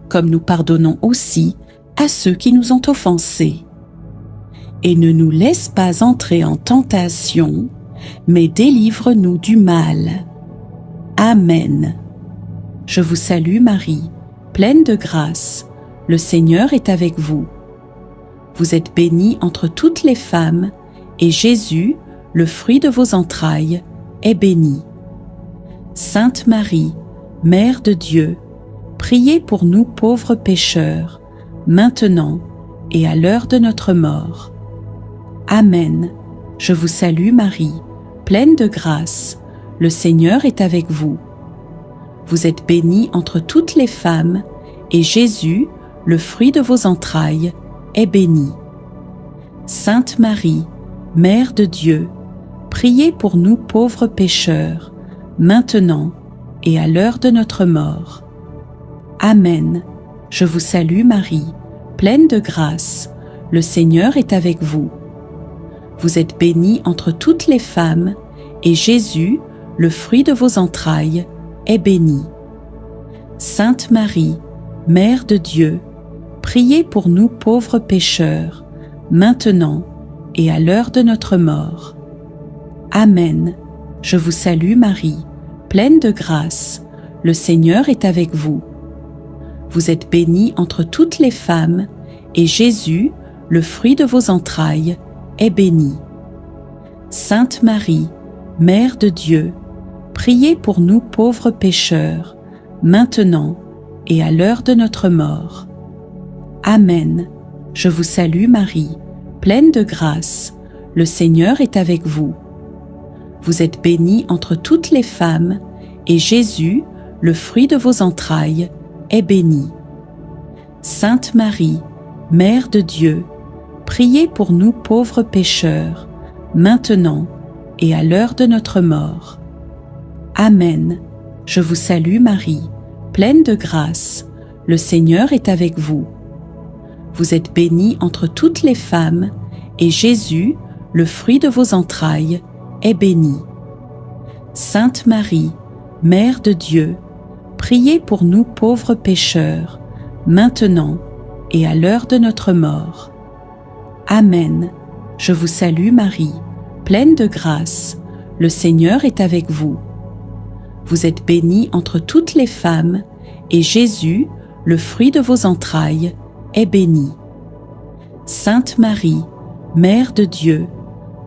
comme nous pardonnons aussi à ceux qui nous ont offensés. Et ne nous laisse pas entrer en tentation, mais délivre-nous du mal. Amen. Je vous salue Marie, pleine de grâce, le Seigneur est avec vous. Vous êtes bénie entre toutes les femmes, et Jésus, le fruit de vos entrailles, est béni. Sainte Marie, Mère de Dieu, priez pour nous pauvres pécheurs, maintenant et à l'heure de notre mort. Amen. Je vous salue Marie, pleine de grâce, le Seigneur est avec vous. Vous êtes bénie entre toutes les femmes, et Jésus, le fruit de vos entrailles, est béni. Sainte Marie, Mère de Dieu, priez pour nous pauvres pécheurs, maintenant et à l'heure de notre mort. Amen. Je vous salue Marie, pleine de grâce, le Seigneur est avec vous. Vous êtes bénie entre toutes les femmes, et Jésus, le fruit de vos entrailles, est béni. Sainte Marie, Mère de Dieu, priez pour nous pauvres pécheurs, maintenant et à l'heure de notre mort. Amen. Je vous salue Marie, pleine de grâce, le Seigneur est avec vous. Vous êtes bénie entre toutes les femmes, et Jésus, le fruit de vos entrailles, est béni. Sainte Marie, Mère de Dieu, priez pour nous pauvres pécheurs, maintenant et à l'heure de notre mort. Amen. Je vous salue Marie, pleine de grâce, le Seigneur est avec vous. Vous êtes bénie entre toutes les femmes, et Jésus, le fruit de vos entrailles, est béni. Sainte Marie, Mère de Dieu, priez pour nous pauvres pécheurs, maintenant et à l'heure de notre mort. Amen. Je vous salue Marie, pleine de grâce, le Seigneur est avec vous. Vous êtes bénie entre toutes les femmes, et Jésus, le fruit de vos entrailles, est béni. Sainte Marie, Mère de Dieu, priez pour nous pauvres pécheurs, maintenant et à l'heure de notre mort. Amen. Je vous salue Marie, pleine de grâce, le Seigneur est avec vous. Vous êtes bénie entre toutes les femmes, et Jésus, le fruit de vos entrailles, est béni. Sainte Marie, Mère de Dieu,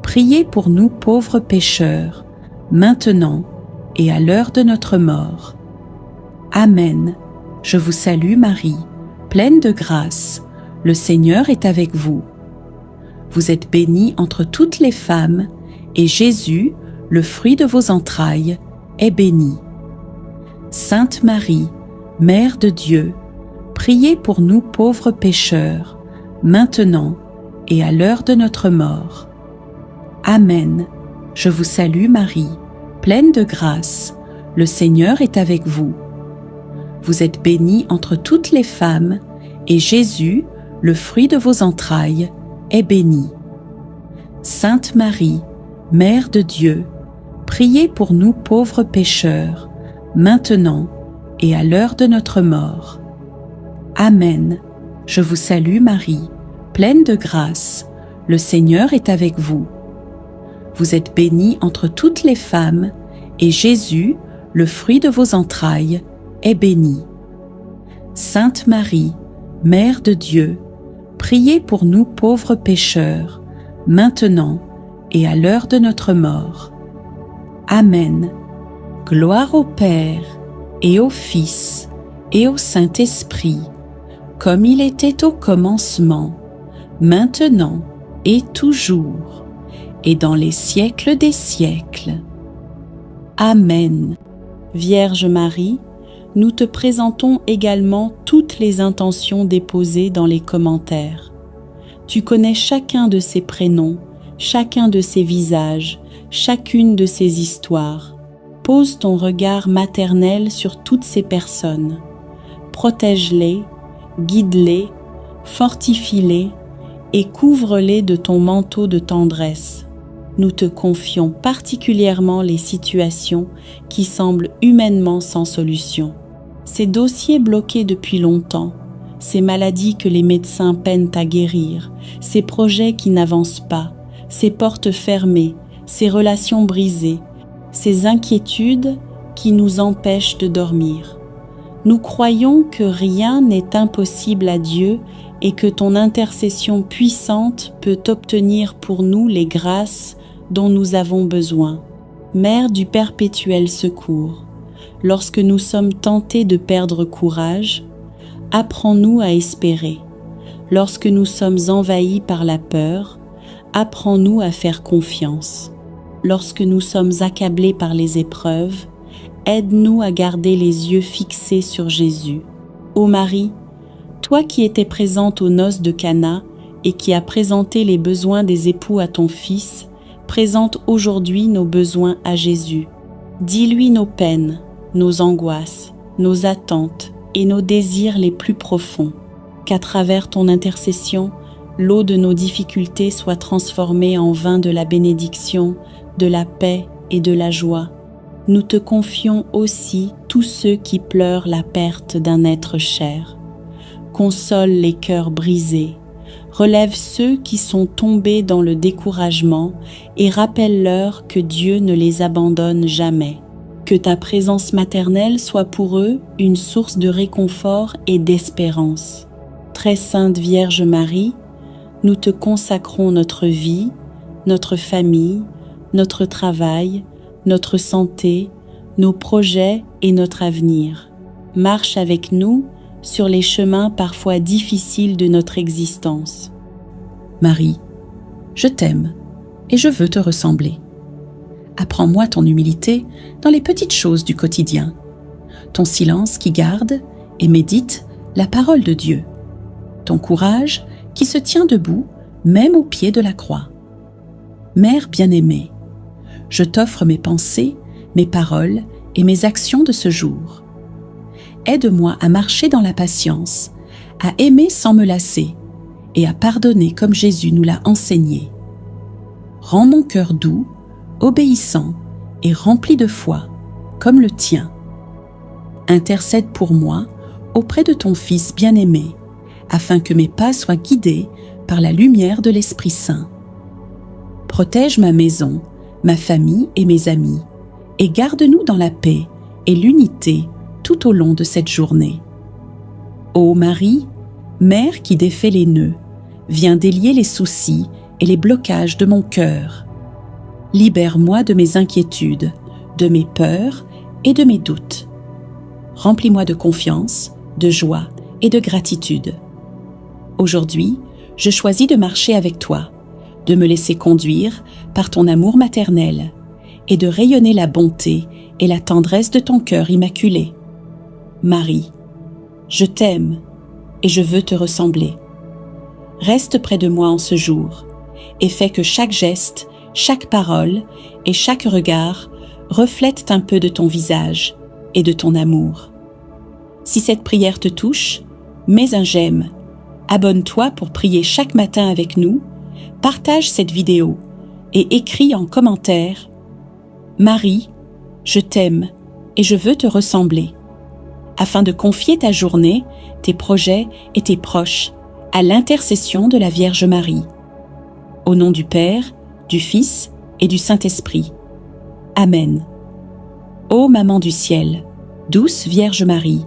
priez pour nous pauvres pécheurs, maintenant et à l'heure de notre mort. Amen. Je vous salue Marie, pleine de grâce, le Seigneur est avec vous. Vous êtes bénie entre toutes les femmes, et Jésus, le fruit de vos entrailles, est béni. Sainte Marie, Mère de Dieu, priez pour nous pauvres pécheurs, maintenant et à l'heure de notre mort. Amen. Je vous salue Marie, pleine de grâce, le Seigneur est avec vous. Vous êtes bénie entre toutes les femmes, et Jésus, le fruit de vos entrailles, est béni. Sainte Marie, Mère de Dieu, priez pour nous pauvres pécheurs, maintenant et à l'heure de notre mort. Amen. Je vous salue Marie, pleine de grâce, le Seigneur est avec vous. Vous êtes bénie entre toutes les femmes, et Jésus, le fruit de vos entrailles, est béni. Sainte Marie, Mère de Dieu, priez pour nous pauvres pécheurs, maintenant et à l'heure de notre mort. Amen. Gloire au Père, et au Fils, et au Saint-Esprit, comme il était au commencement, maintenant et toujours, et dans les siècles des siècles. Amen. Vierge Marie, nous te présentons également toutes les intentions déposées dans les commentaires. Tu connais chacun de ces prénoms, chacun de ces visages, chacune de ces histoires. Pose ton regard maternel sur toutes ces personnes. Protège-les, guide-les, fortifie-les et couvre-les de ton manteau de tendresse. Nous te confions particulièrement les situations qui semblent humainement sans solution. Ces dossiers bloqués depuis longtemps, ces maladies que les médecins peinent à guérir, ces projets qui n'avancent pas, ces portes fermées, ces relations brisées, ces inquiétudes qui nous empêchent de dormir. Nous croyons que rien n'est impossible à Dieu et que ton intercession puissante peut obtenir pour nous les grâces dont nous avons besoin. Mère du perpétuel secours, lorsque nous sommes tentés de perdre courage, apprends-nous à espérer. Lorsque nous sommes envahis par la peur, apprends-nous à faire confiance. Lorsque nous sommes accablés par les épreuves, aide-nous à garder les yeux fixés sur Jésus. Ô Marie, toi qui étais présente aux noces de Cana et qui as présenté les besoins des époux à ton Fils, présente aujourd'hui nos besoins à Jésus. Dis-lui nos peines, nos angoisses, nos attentes et nos désirs les plus profonds. Qu'à travers ton intercession, l'eau de nos difficultés soit transformée en vin de la bénédiction, de la paix et de la joie. Nous te confions aussi tous ceux qui pleurent la perte d'un être cher. Console les cœurs brisés, relève ceux qui sont tombés dans le découragement et rappelle-leur que Dieu ne les abandonne jamais. Que ta présence maternelle soit pour eux une source de réconfort et d'espérance. Très sainte Vierge Marie, nous te consacrons notre vie, notre famille, notre travail, notre santé, nos projets et notre avenir. Marche avec nous sur les chemins parfois difficiles de notre existence. Marie, je t'aime et je veux te ressembler. Apprends-moi ton humilité dans les petites choses du quotidien, ton silence qui garde et médite la parole de Dieu, ton courage qui se tient debout même au pied de la croix. Mère bien-aimée, je t'offre mes pensées, mes paroles et mes actions de ce jour. Aide-moi à marcher dans la patience, à aimer sans me lasser et à pardonner comme Jésus nous l'a enseigné. Rends mon cœur doux, obéissant et rempli de foi, comme le tien. Intercède pour moi auprès de ton Fils bien-aimé, afin que mes pas soient guidés par la lumière de l'Esprit Saint. Protège ma maison, ma famille et mes amis, et garde-nous dans la paix et l'unité tout au long de cette journée. Ô Marie, Mère qui défait les nœuds, viens délier les soucis et les blocages de mon cœur. Libère-moi de mes inquiétudes, de mes peurs et de mes doutes. Remplis-moi de confiance, de joie et de gratitude. Aujourd'hui, je choisis de marcher avec toi, de me laisser conduire par ton amour maternel et de rayonner la bonté et la tendresse de ton cœur immaculé. Marie, je t'aime et je veux te ressembler. Reste près de moi en ce jour et fais que chaque geste, chaque parole et chaque regard reflètent un peu de ton visage et de ton amour. Si cette prière te touche, mets un j'aime, abonne-toi pour prier chaque matin avec nous, partage cette vidéo et écris en commentaire « Marie, je t'aime et je veux te ressembler » afin de confier ta journée, tes projets et tes proches à l'intercession de la Vierge Marie. Au nom du Père, du Fils et du Saint-Esprit. Amen. Ô Maman du ciel, douce Vierge Marie,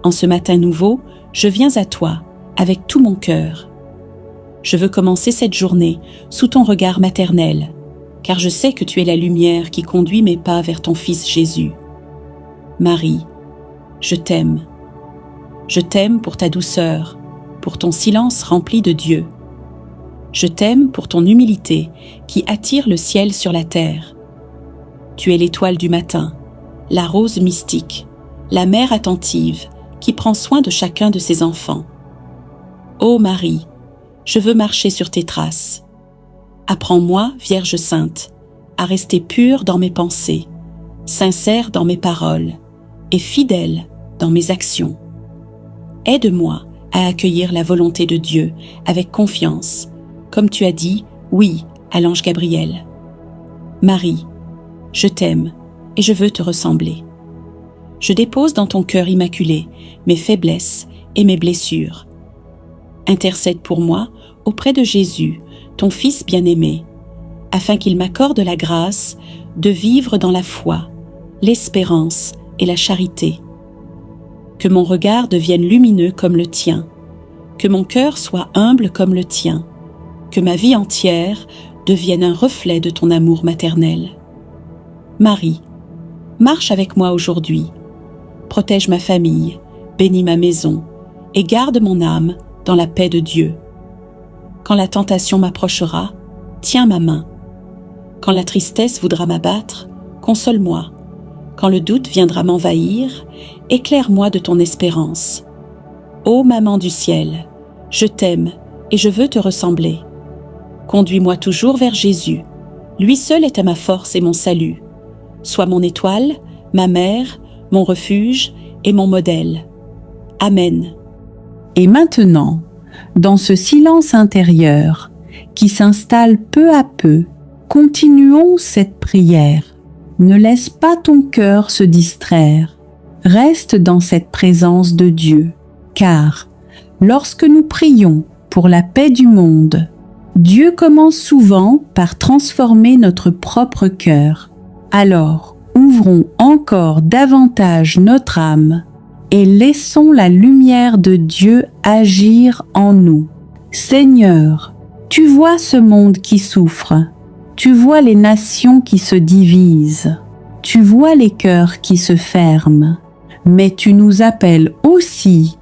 en ce matin nouveau, je viens à toi avec tout mon cœur. Je veux commencer cette journée sous ton regard maternel, car je sais que tu es la lumière qui conduit mes pas vers ton Fils Jésus. Marie, je t'aime. Je t'aime pour ta douceur, pour ton silence rempli de Dieu. Je t'aime pour ton humilité qui attire le ciel sur la terre. Tu es l'étoile du matin, la rose mystique, la mère attentive qui prend soin de chacun de ses enfants. Ô Marie, je veux marcher sur tes traces. Apprends-moi, Vierge Sainte, à rester pure dans mes pensées, sincère dans mes paroles et fidèle dans mes actions. Aide-moi à accueillir la volonté de Dieu avec confiance, comme tu as dit oui à l'ange Gabriel. Marie, je t'aime et je veux te ressembler. Je dépose dans ton cœur immaculé mes faiblesses et mes blessures. Intercède pour moi auprès de Jésus, ton Fils bien-aimé, afin qu'il m'accorde la grâce de vivre dans la foi, l'espérance et la charité. Que mon regard devienne lumineux comme le tien, que mon cœur soit humble comme le tien, que ma vie entière devienne un reflet de ton amour maternel. Marie, marche avec moi aujourd'hui, protège ma famille, bénis ma maison et garde mon âme dans la paix de Dieu. Quand la tentation m'approchera, tiens ma main. Quand la tristesse voudra m'abattre, console-moi. Quand le doute viendra m'envahir, éclaire-moi de ton espérance. Ô maman du ciel, je t'aime et je veux te ressembler. Conduis-moi toujours vers Jésus. Lui seul est ma force et mon salut. Sois mon étoile, ma mère, mon refuge et mon modèle. Amen. Et maintenant, dans ce silence intérieur qui s'installe peu à peu, continuons cette prière. Ne laisse pas ton cœur se distraire. Reste dans cette présence de Dieu, car lorsque nous prions pour la paix du monde, Dieu commence souvent par transformer notre propre cœur. Alors, ouvrons encore davantage notre âme et laissons la lumière de Dieu agir en nous. Seigneur, tu vois ce monde qui souffre, tu vois les nations qui se divisent, tu vois les cœurs qui se ferment, mais tu nous appelles aussi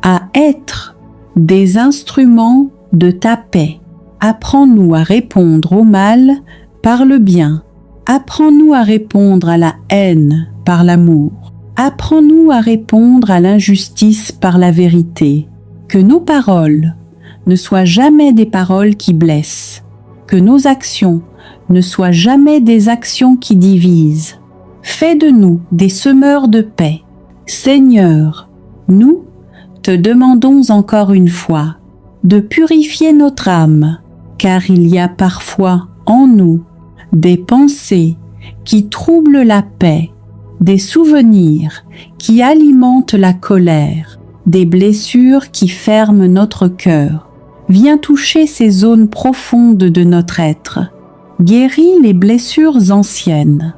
à être des instruments de ta paix. Apprends-nous à répondre au mal par le bien. Apprends-nous à répondre à la haine par l'amour. Apprends-nous à répondre à l'injustice par la vérité. Que nos paroles ne soient jamais des paroles qui blessent. Que nos actions ne soient jamais des actions qui divisent. Fais de nous des semeurs de paix. Seigneur, nous te demandons encore une fois de purifier notre âme, car il y a parfois en nous des pensées qui troublent la paix, des souvenirs qui alimentent la colère, des blessures qui ferment notre cœur. Viens toucher ces zones profondes de notre être. Guéris les blessures anciennes.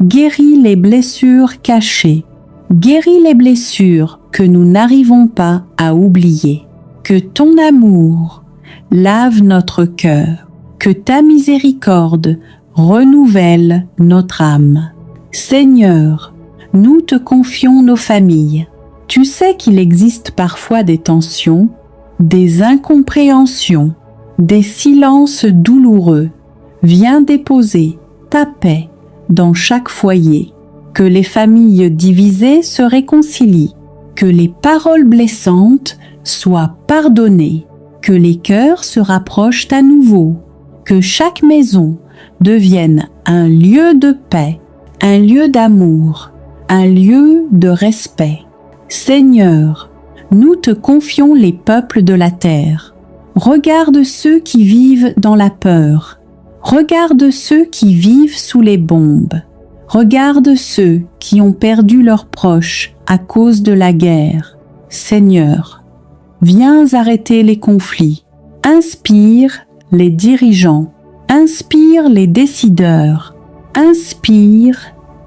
Guéris les blessures cachées. Guéris les blessures que nous n'arrivons pas à oublier. Que ton amour lave notre cœur. Que ta miséricorde renouvelle notre âme. Seigneur, nous te confions nos familles. Tu sais qu'il existe parfois des tensions, des incompréhensions, des silences douloureux. Viens déposer ta paix dans chaque foyer. Que les familles divisées se réconcilient. Que les paroles blessantes soient pardonnées. Que les cœurs se rapprochent à nouveau. Que chaque maison devienne un lieu de paix, un lieu d'amour, un lieu de respect. Seigneur, nous te confions les peuples de la terre. Regarde ceux qui vivent dans la peur. Regarde ceux qui vivent sous les bombes. Regarde ceux qui ont perdu leurs proches à cause de la guerre. Seigneur, viens arrêter les conflits. Inspire les dirigeants. Inspire les décideurs. Inspire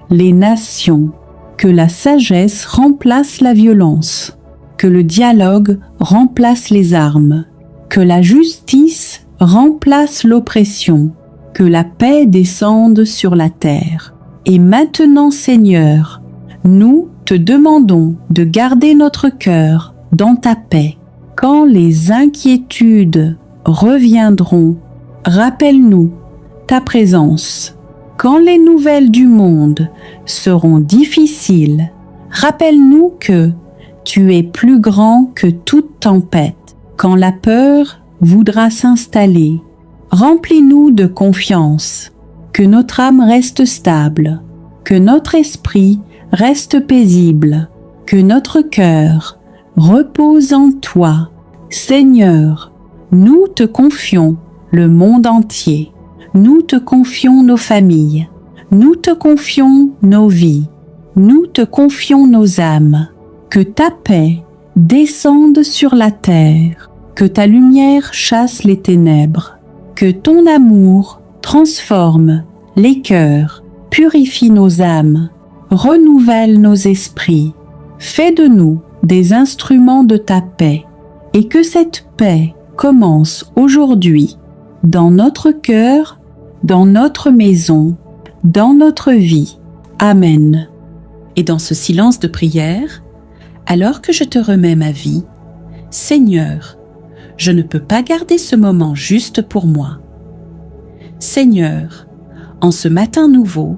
les nations. Que la sagesse remplace la violence. Que le dialogue remplace les armes. Que la justice remplace l'oppression. Que la paix descende sur la terre. Et maintenant, Seigneur, nous te demandons de garder notre cœur dans ta paix. Quand les inquiétudes reviendront, rappelle-nous ta présence. Quand les nouvelles du monde seront difficiles, rappelle-nous que tu es plus grand que toute tempête. Quand la peur voudra s'installer, remplis-nous de confiance. Que notre âme reste stable. que notre esprit reste paisible, que notre cœur repose en toi. Seigneur, nous te confions le monde entier. Nous te confions nos familles. Nous te confions nos vies. Nous te confions nos âmes. Que ta paix descende sur la terre. Que ta lumière chasse les ténèbres. Que ton amour transforme les cœurs, purifie nos âmes, renouvelle nos esprits. Fais de nous des instruments de ta paix, et que cette paix commence aujourd'hui dans notre cœur, dans notre maison, dans notre vie. Amen. Et dans ce silence de prière, alors que je te remets ma vie, Seigneur, je ne peux pas garder ce moment juste pour moi. Seigneur, en ce matin nouveau,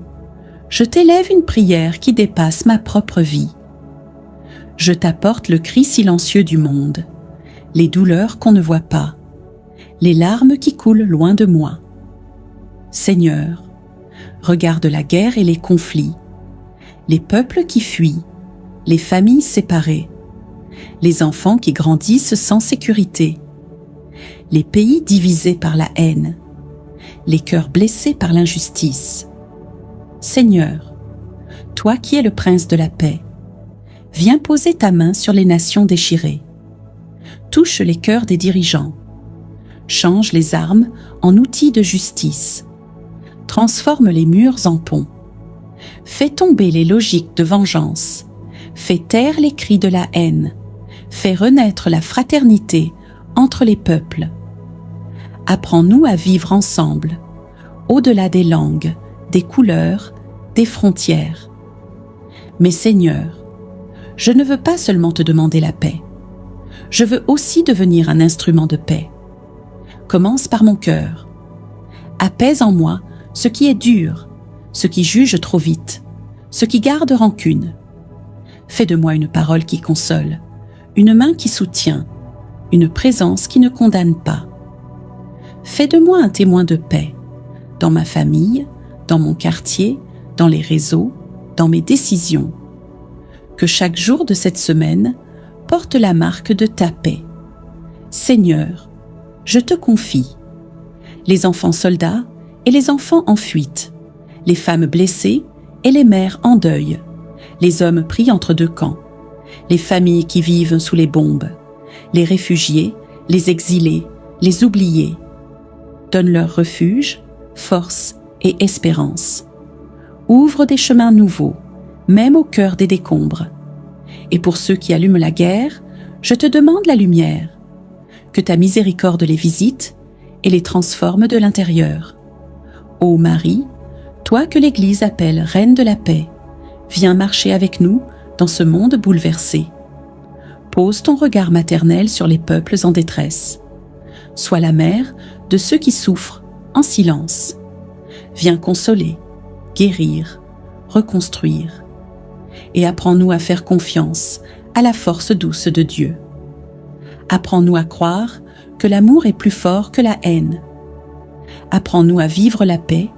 je t'élève une prière qui dépasse ma propre vie. Je t'apporte le cri silencieux du monde, les douleurs qu'on ne voit pas, les larmes qui coulent loin de moi. Seigneur, regarde la guerre et les conflits, les peuples qui fuient, les familles séparées, les enfants qui grandissent sans sécurité, les pays divisés par la haine, les cœurs blessés par l'injustice. Seigneur, toi qui es le prince de la paix, viens poser ta main sur les nations déchirées. Touche les cœurs des dirigeants. Change les armes en outils de justice. Transforme les murs en ponts. Fais tomber les logiques de vengeance. Fais taire les cris de la haine. Fais renaître la fraternité entre les peuples. Apprends-nous à vivre ensemble, au-delà des langues, des couleurs, des frontières. Mais Seigneur, je ne veux pas seulement te demander la paix. Je veux aussi devenir un instrument de paix. Commence par mon cœur. Apaise en moi ce qui est dur, ce qui juge trop vite, ce qui garde rancune. Fais de moi une parole qui console, une main qui soutient, une présence qui ne condamne pas. Fais de moi un témoin de paix, dans ma famille, dans mon quartier, dans les réseaux, dans mes décisions. Que chaque jour de cette semaine porte la marque de ta paix. Seigneur, je te confie les enfants soldats et les enfants en fuite, les femmes blessées et les mères en deuil, les hommes pris entre deux camps, les familles qui vivent sous les bombes, les réfugiés, les exilés, les oubliés. Donne-leur refuge, force et espérance. Ouvre des chemins nouveaux, même au cœur des décombres. Et pour ceux qui allument la guerre, je te demande la lumière. Que ta miséricorde les visite et les transforme de l'intérieur. Ô Marie, toi que l'Église appelle Reine de la paix, viens marcher avec nous dans ce monde bouleversé. Pose ton regard maternel sur les peuples en détresse. Sois la mère de ceux qui souffrent en silence. Viens consoler, guérir, reconstruire. Et apprends-nous à faire confiance à la force douce de Dieu. Apprends-nous à croire que l'amour est plus fort que la haine. Apprends-nous à vivre la paix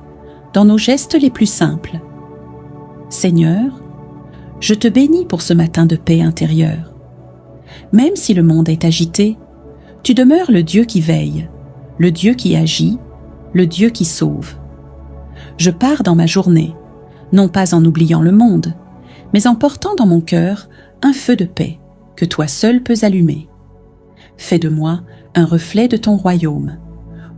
dans nos gestes les plus simples. Seigneur, je te bénis pour ce matin de paix intérieure. Même si le monde est agité, tu demeures le Dieu qui veille, le Dieu qui agit, le Dieu qui sauve. Je pars dans ma journée, non pas en oubliant le monde, mais en portant dans mon cœur un feu de paix que toi seul peux allumer. Fais de moi un reflet de ton royaume.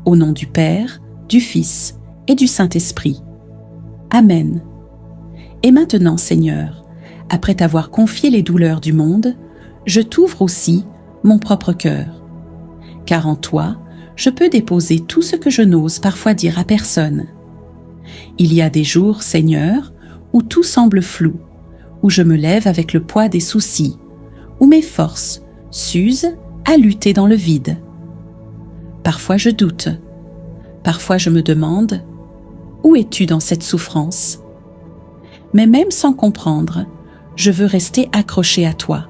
Au nom du Père, du Fils et du Saint-Esprit. Amen. Et maintenant, Seigneur, après t'avoir confié les douleurs du monde, je t'ouvre aussi mon propre cœur. Car en toi, je peux déposer tout ce que je n'ose parfois dire à personne. Il y a des jours, Seigneur, où tout semble flou, où je me lève avec le poids des soucis, où mes forces s'usent à lutter dans le vide. Parfois je doute, parfois je me demande « Où es-tu dans cette souffrance ?» Mais même sans comprendre, je veux rester accroché à toi.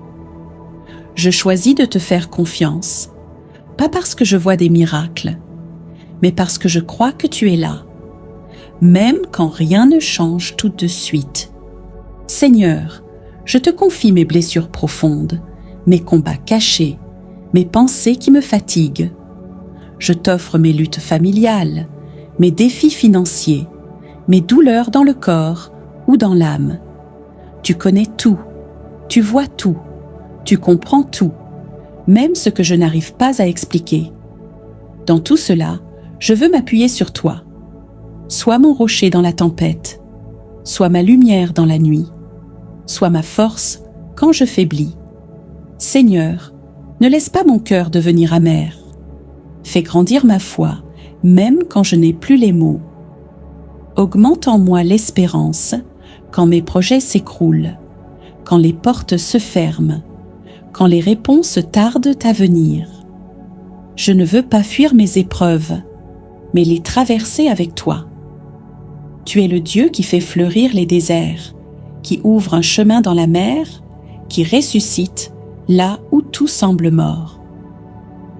Je choisis de te faire confiance, pas parce que je vois des miracles, mais parce que je crois que tu es là. même quand rien ne change tout de suite. Seigneur, je te confie mes blessures profondes, mes combats cachés, mes pensées qui me fatiguent. Je t'offre mes luttes familiales, mes défis financiers, mes douleurs dans le corps ou dans l'âme. Tu connais tout, tu vois tout, tu comprends tout, même ce que je n'arrive pas à expliquer. Dans tout cela, je veux m'appuyer sur toi. Sois mon rocher dans la tempête, sois ma lumière dans la nuit, sois ma force quand je faiblis. Seigneur, ne laisse pas mon cœur devenir amer. Fais grandir ma foi, même quand je n'ai plus les mots. Augmente en moi l'espérance quand mes projets s'écroulent, quand les portes se ferment, quand les réponses tardent à venir. Je ne veux pas fuir mes épreuves, mais les traverser avec toi. Tu es le Dieu qui fait fleurir les déserts, qui ouvre un chemin dans la mer, qui ressuscite là où tout semble mort.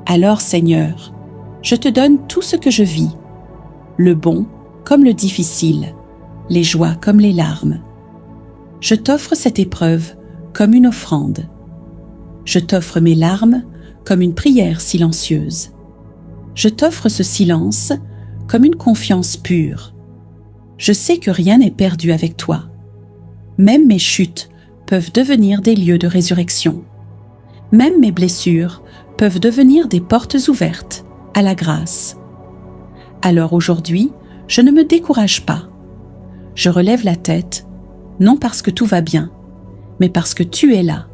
Alors, Seigneur, je te donne tout ce que je vis, le bon comme le difficile, les joies comme les larmes. Je t'offre cette épreuve comme une offrande. Je t'offre mes larmes comme une prière silencieuse. Je t'offre ce silence comme une confiance pure. Je sais que rien n'est perdu avec toi. Même mes chutes peuvent devenir des lieux de résurrection. Même mes blessures peuvent devenir des portes ouvertes à la grâce. Alors aujourd'hui, je ne me décourage pas. Je relève la tête, non parce que tout va bien, mais parce que tu es là.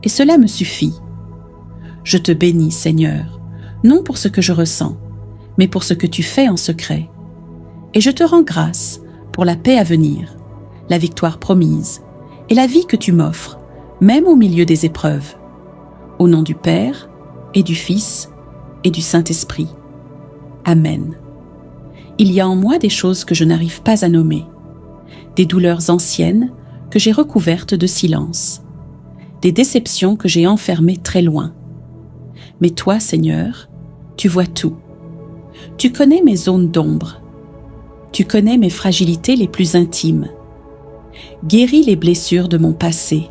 Et cela me suffit. Je te bénis, Seigneur, non pour ce que je ressens, mais pour ce que tu fais en secret. Et je te rends grâce pour la paix à venir, la victoire promise et la vie que tu m'offres, même au milieu des épreuves. Au nom du Père et du Fils et du Saint-Esprit. Amen. Il y a en moi des choses que je n'arrive pas à nommer, des douleurs anciennes que j'ai recouvertes de silence, des déceptions que j'ai enfermées très loin. Mais toi, Seigneur, tu vois tout. Tu connais mes zones d'ombre. Tu connais mes fragilités les plus intimes. Guéris les blessures de mon passé,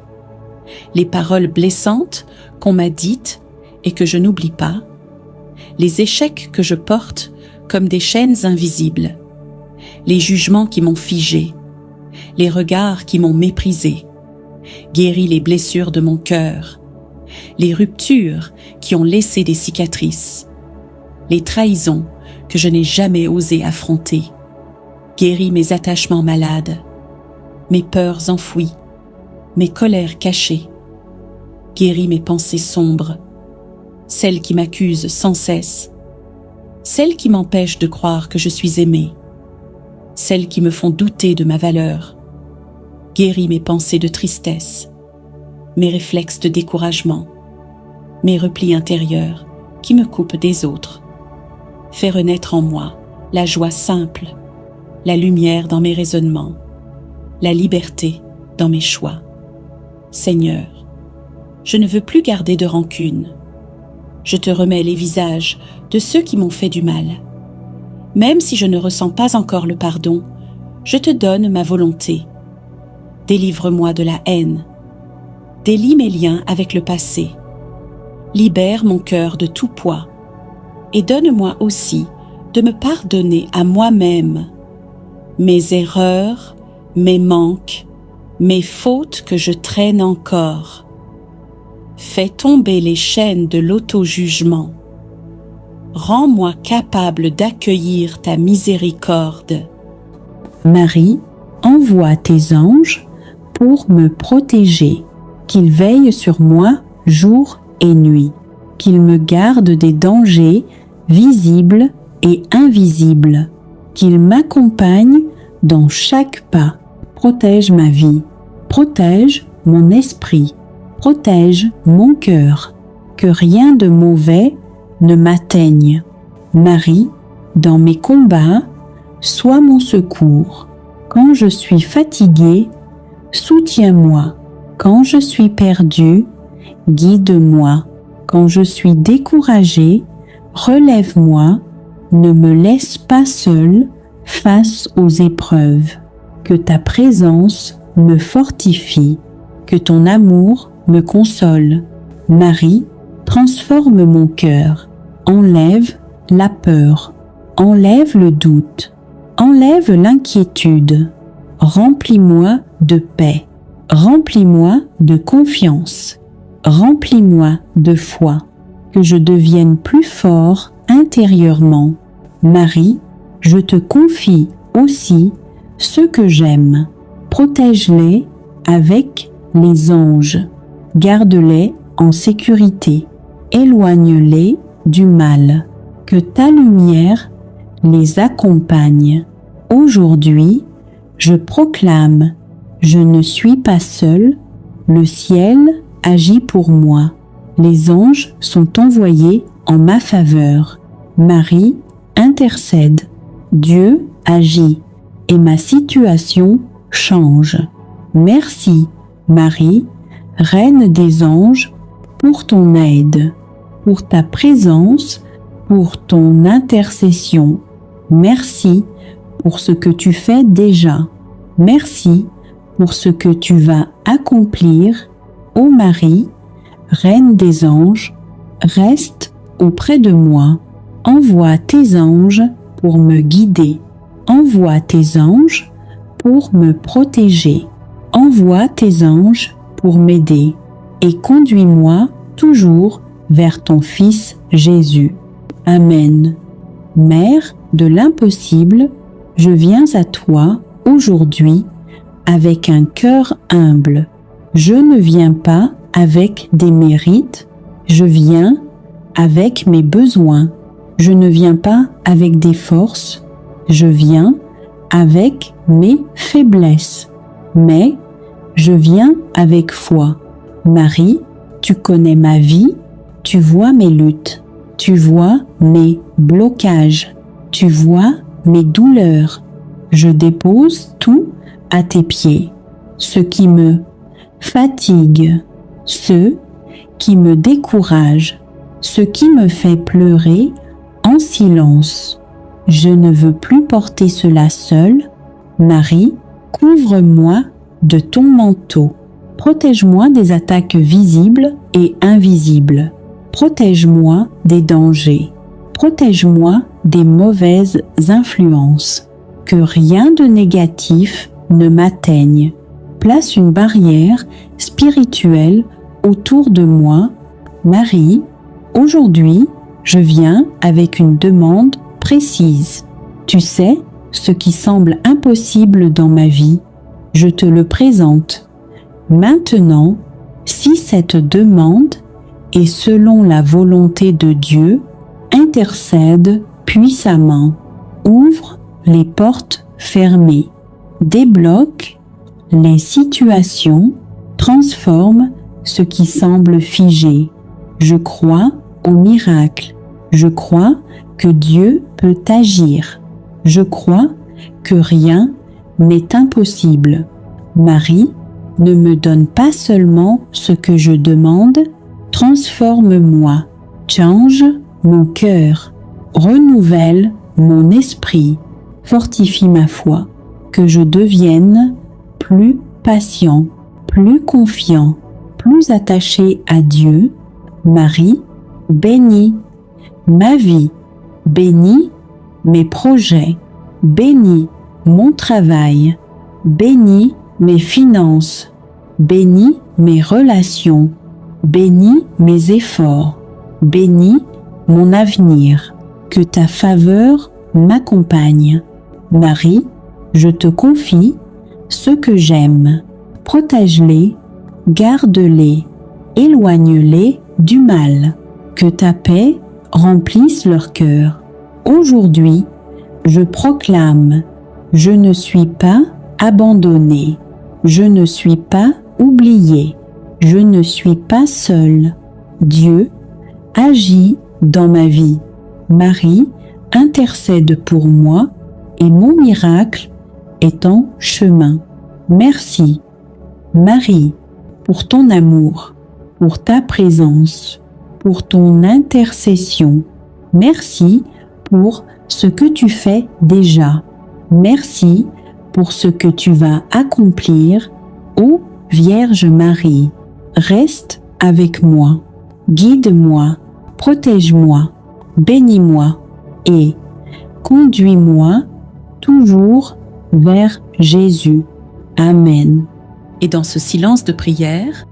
les paroles blessantes qu'on m'a dites et que je n'oublie pas, les échecs que je porte comme des chaînes invisibles, les jugements qui m'ont figé, les regards qui m'ont méprisé. Guéris les blessures de mon cœur, les ruptures qui ont laissé des cicatrices, les trahisons que je n'ai jamais osé affronter. Guéris mes attachements malades, mes peurs enfouies, mes colères cachées. Guéris mes pensées sombres, celles qui m'accusent sans cesse, celles qui m'empêchent de croire que je suis aimée, celles qui me font douter de ma valeur. Guéris mes pensées de tristesse, mes réflexes de découragement, mes replis intérieurs qui me coupent des autres. Fais renaître en moi la joie simple, la lumière dans mes raisonnements, la liberté dans mes choix. Seigneur, je ne veux plus garder de rancune. Je te remets les visages de ceux qui m'ont fait du mal. Même si je ne ressens pas encore le pardon, je te donne ma volonté. Délivre-moi de la haine. Délie mes liens avec le passé. Libère mon cœur de tout poids. Et donne-moi aussi de me pardonner à moi-même mes erreurs, mes manques, mes fautes que je traîne encore. Fais tomber les chaînes de l'auto-jugement. Rends-moi capable d'accueillir ta miséricorde. Marie, envoie tes anges pour me protéger, qu'ils veillent sur moi jour et nuit, qu'ils me gardent des dangers visibles et invisibles, qu'ils m'accompagnent dans chaque pas. Protège ma vie, protège mon esprit, protège mon cœur, que rien de mauvais ne m'atteigne. Marie, dans mes combats, sois mon secours. Quand je suis fatiguée, soutiens-moi. Quand je suis perdue, guide-moi. Quand je suis découragée, relève-moi. Ne me laisse pas seule face aux épreuves. Que ta présence me fortifie, que ton amour me console. Marie, transforme mon cœur, enlève la peur, enlève le doute, enlève l'inquiétude. Remplis-moi de paix, remplis-moi de confiance, remplis-moi de foi, que je devienne plus fort intérieurement. Marie, je te confie aussi ceux que j'aime. Protège-les avec les anges, garde-les en sécurité, éloigne-les du mal, que ta lumière les accompagne. Aujourd'hui, je proclame, je ne suis pas seul, le ciel agit pour moi, les anges sont envoyés en ma faveur. Marie intercède, Dieu agit et ma situation change. Merci, Marie, Reine des anges, pour ton aide, pour ta présence, pour ton intercession. Merci pour ce que tu fais déjà. Merci pour ce que tu vas accomplir. Ô Marie, Reine des anges, reste auprès de moi. Envoie tes anges pour me guider. Envoie tes anges pour me protéger. Envoie tes anges pour m'aider et conduis-moi toujours vers ton Fils Jésus. Amen. Mère de l'impossible, je viens à toi aujourd'hui avec un cœur humble. Je ne viens pas avec des mérites, je viens avec mes besoins. Je ne viens pas avec des forces, je viens avec mes faiblesses. Mais je viens avec foi. Marie, tu connais ma vie, tu vois mes luttes, tu vois mes blocages, tu vois mes douleurs. Je dépose tout à tes pieds, ce qui me fatigue, ce qui me décourage, ce qui me fait pleurer en silence. Je ne veux plus porter cela seul. Marie, couvre-moi de ton manteau. Protège-moi des attaques visibles et invisibles. Protège-moi des dangers. Protège-moi des mauvaises influences. Que rien de négatif ne m'atteigne. Place une barrière spirituelle autour de moi. Marie, aujourd'hui, je viens avec une demande précise. Tu sais ce qui semble impossible dans ma vie. Je te le présente. Maintenant, si cette demande est selon la volonté de Dieu, intercède puissamment. Ouvre les portes fermées. Débloque les situations. Transforme ce qui semble figé. Je crois au miracle. Je crois que Dieu peut agir. Je crois que rien n'est impossible. Marie, ne me donne pas seulement ce que je demande, transforme-moi, change mon cœur, renouvelle mon esprit, fortifie ma foi, que je devienne plus patient, plus confiant, plus attaché à Dieu. Marie, bénis ma vie, bénis mes projets, bénis mon travail, bénis mes finances, bénis mes relations, bénis mes efforts, bénis mon avenir, que ta faveur m'accompagne. Marie, je te confie ceux que j'aime, protège-les, garde-les, éloigne-les du mal, que ta paix remplisse leur cœur. Aujourd'hui, je proclame, je ne suis pas abandonné, je ne suis pas oublié, je ne suis pas seul. Dieu agit dans ma vie. Marie intercède pour moi et mon miracle est en chemin. Merci, Marie, pour ton amour, pour ta présence, pour ton intercession. Merci pour ce que tu fais déjà. Merci pour ce que tu vas accomplir, ô Vierge Marie. Reste avec moi, guide-moi, protège-moi, bénis-moi et conduis-moi toujours vers Jésus. Amen. Et dans ce silence de prière,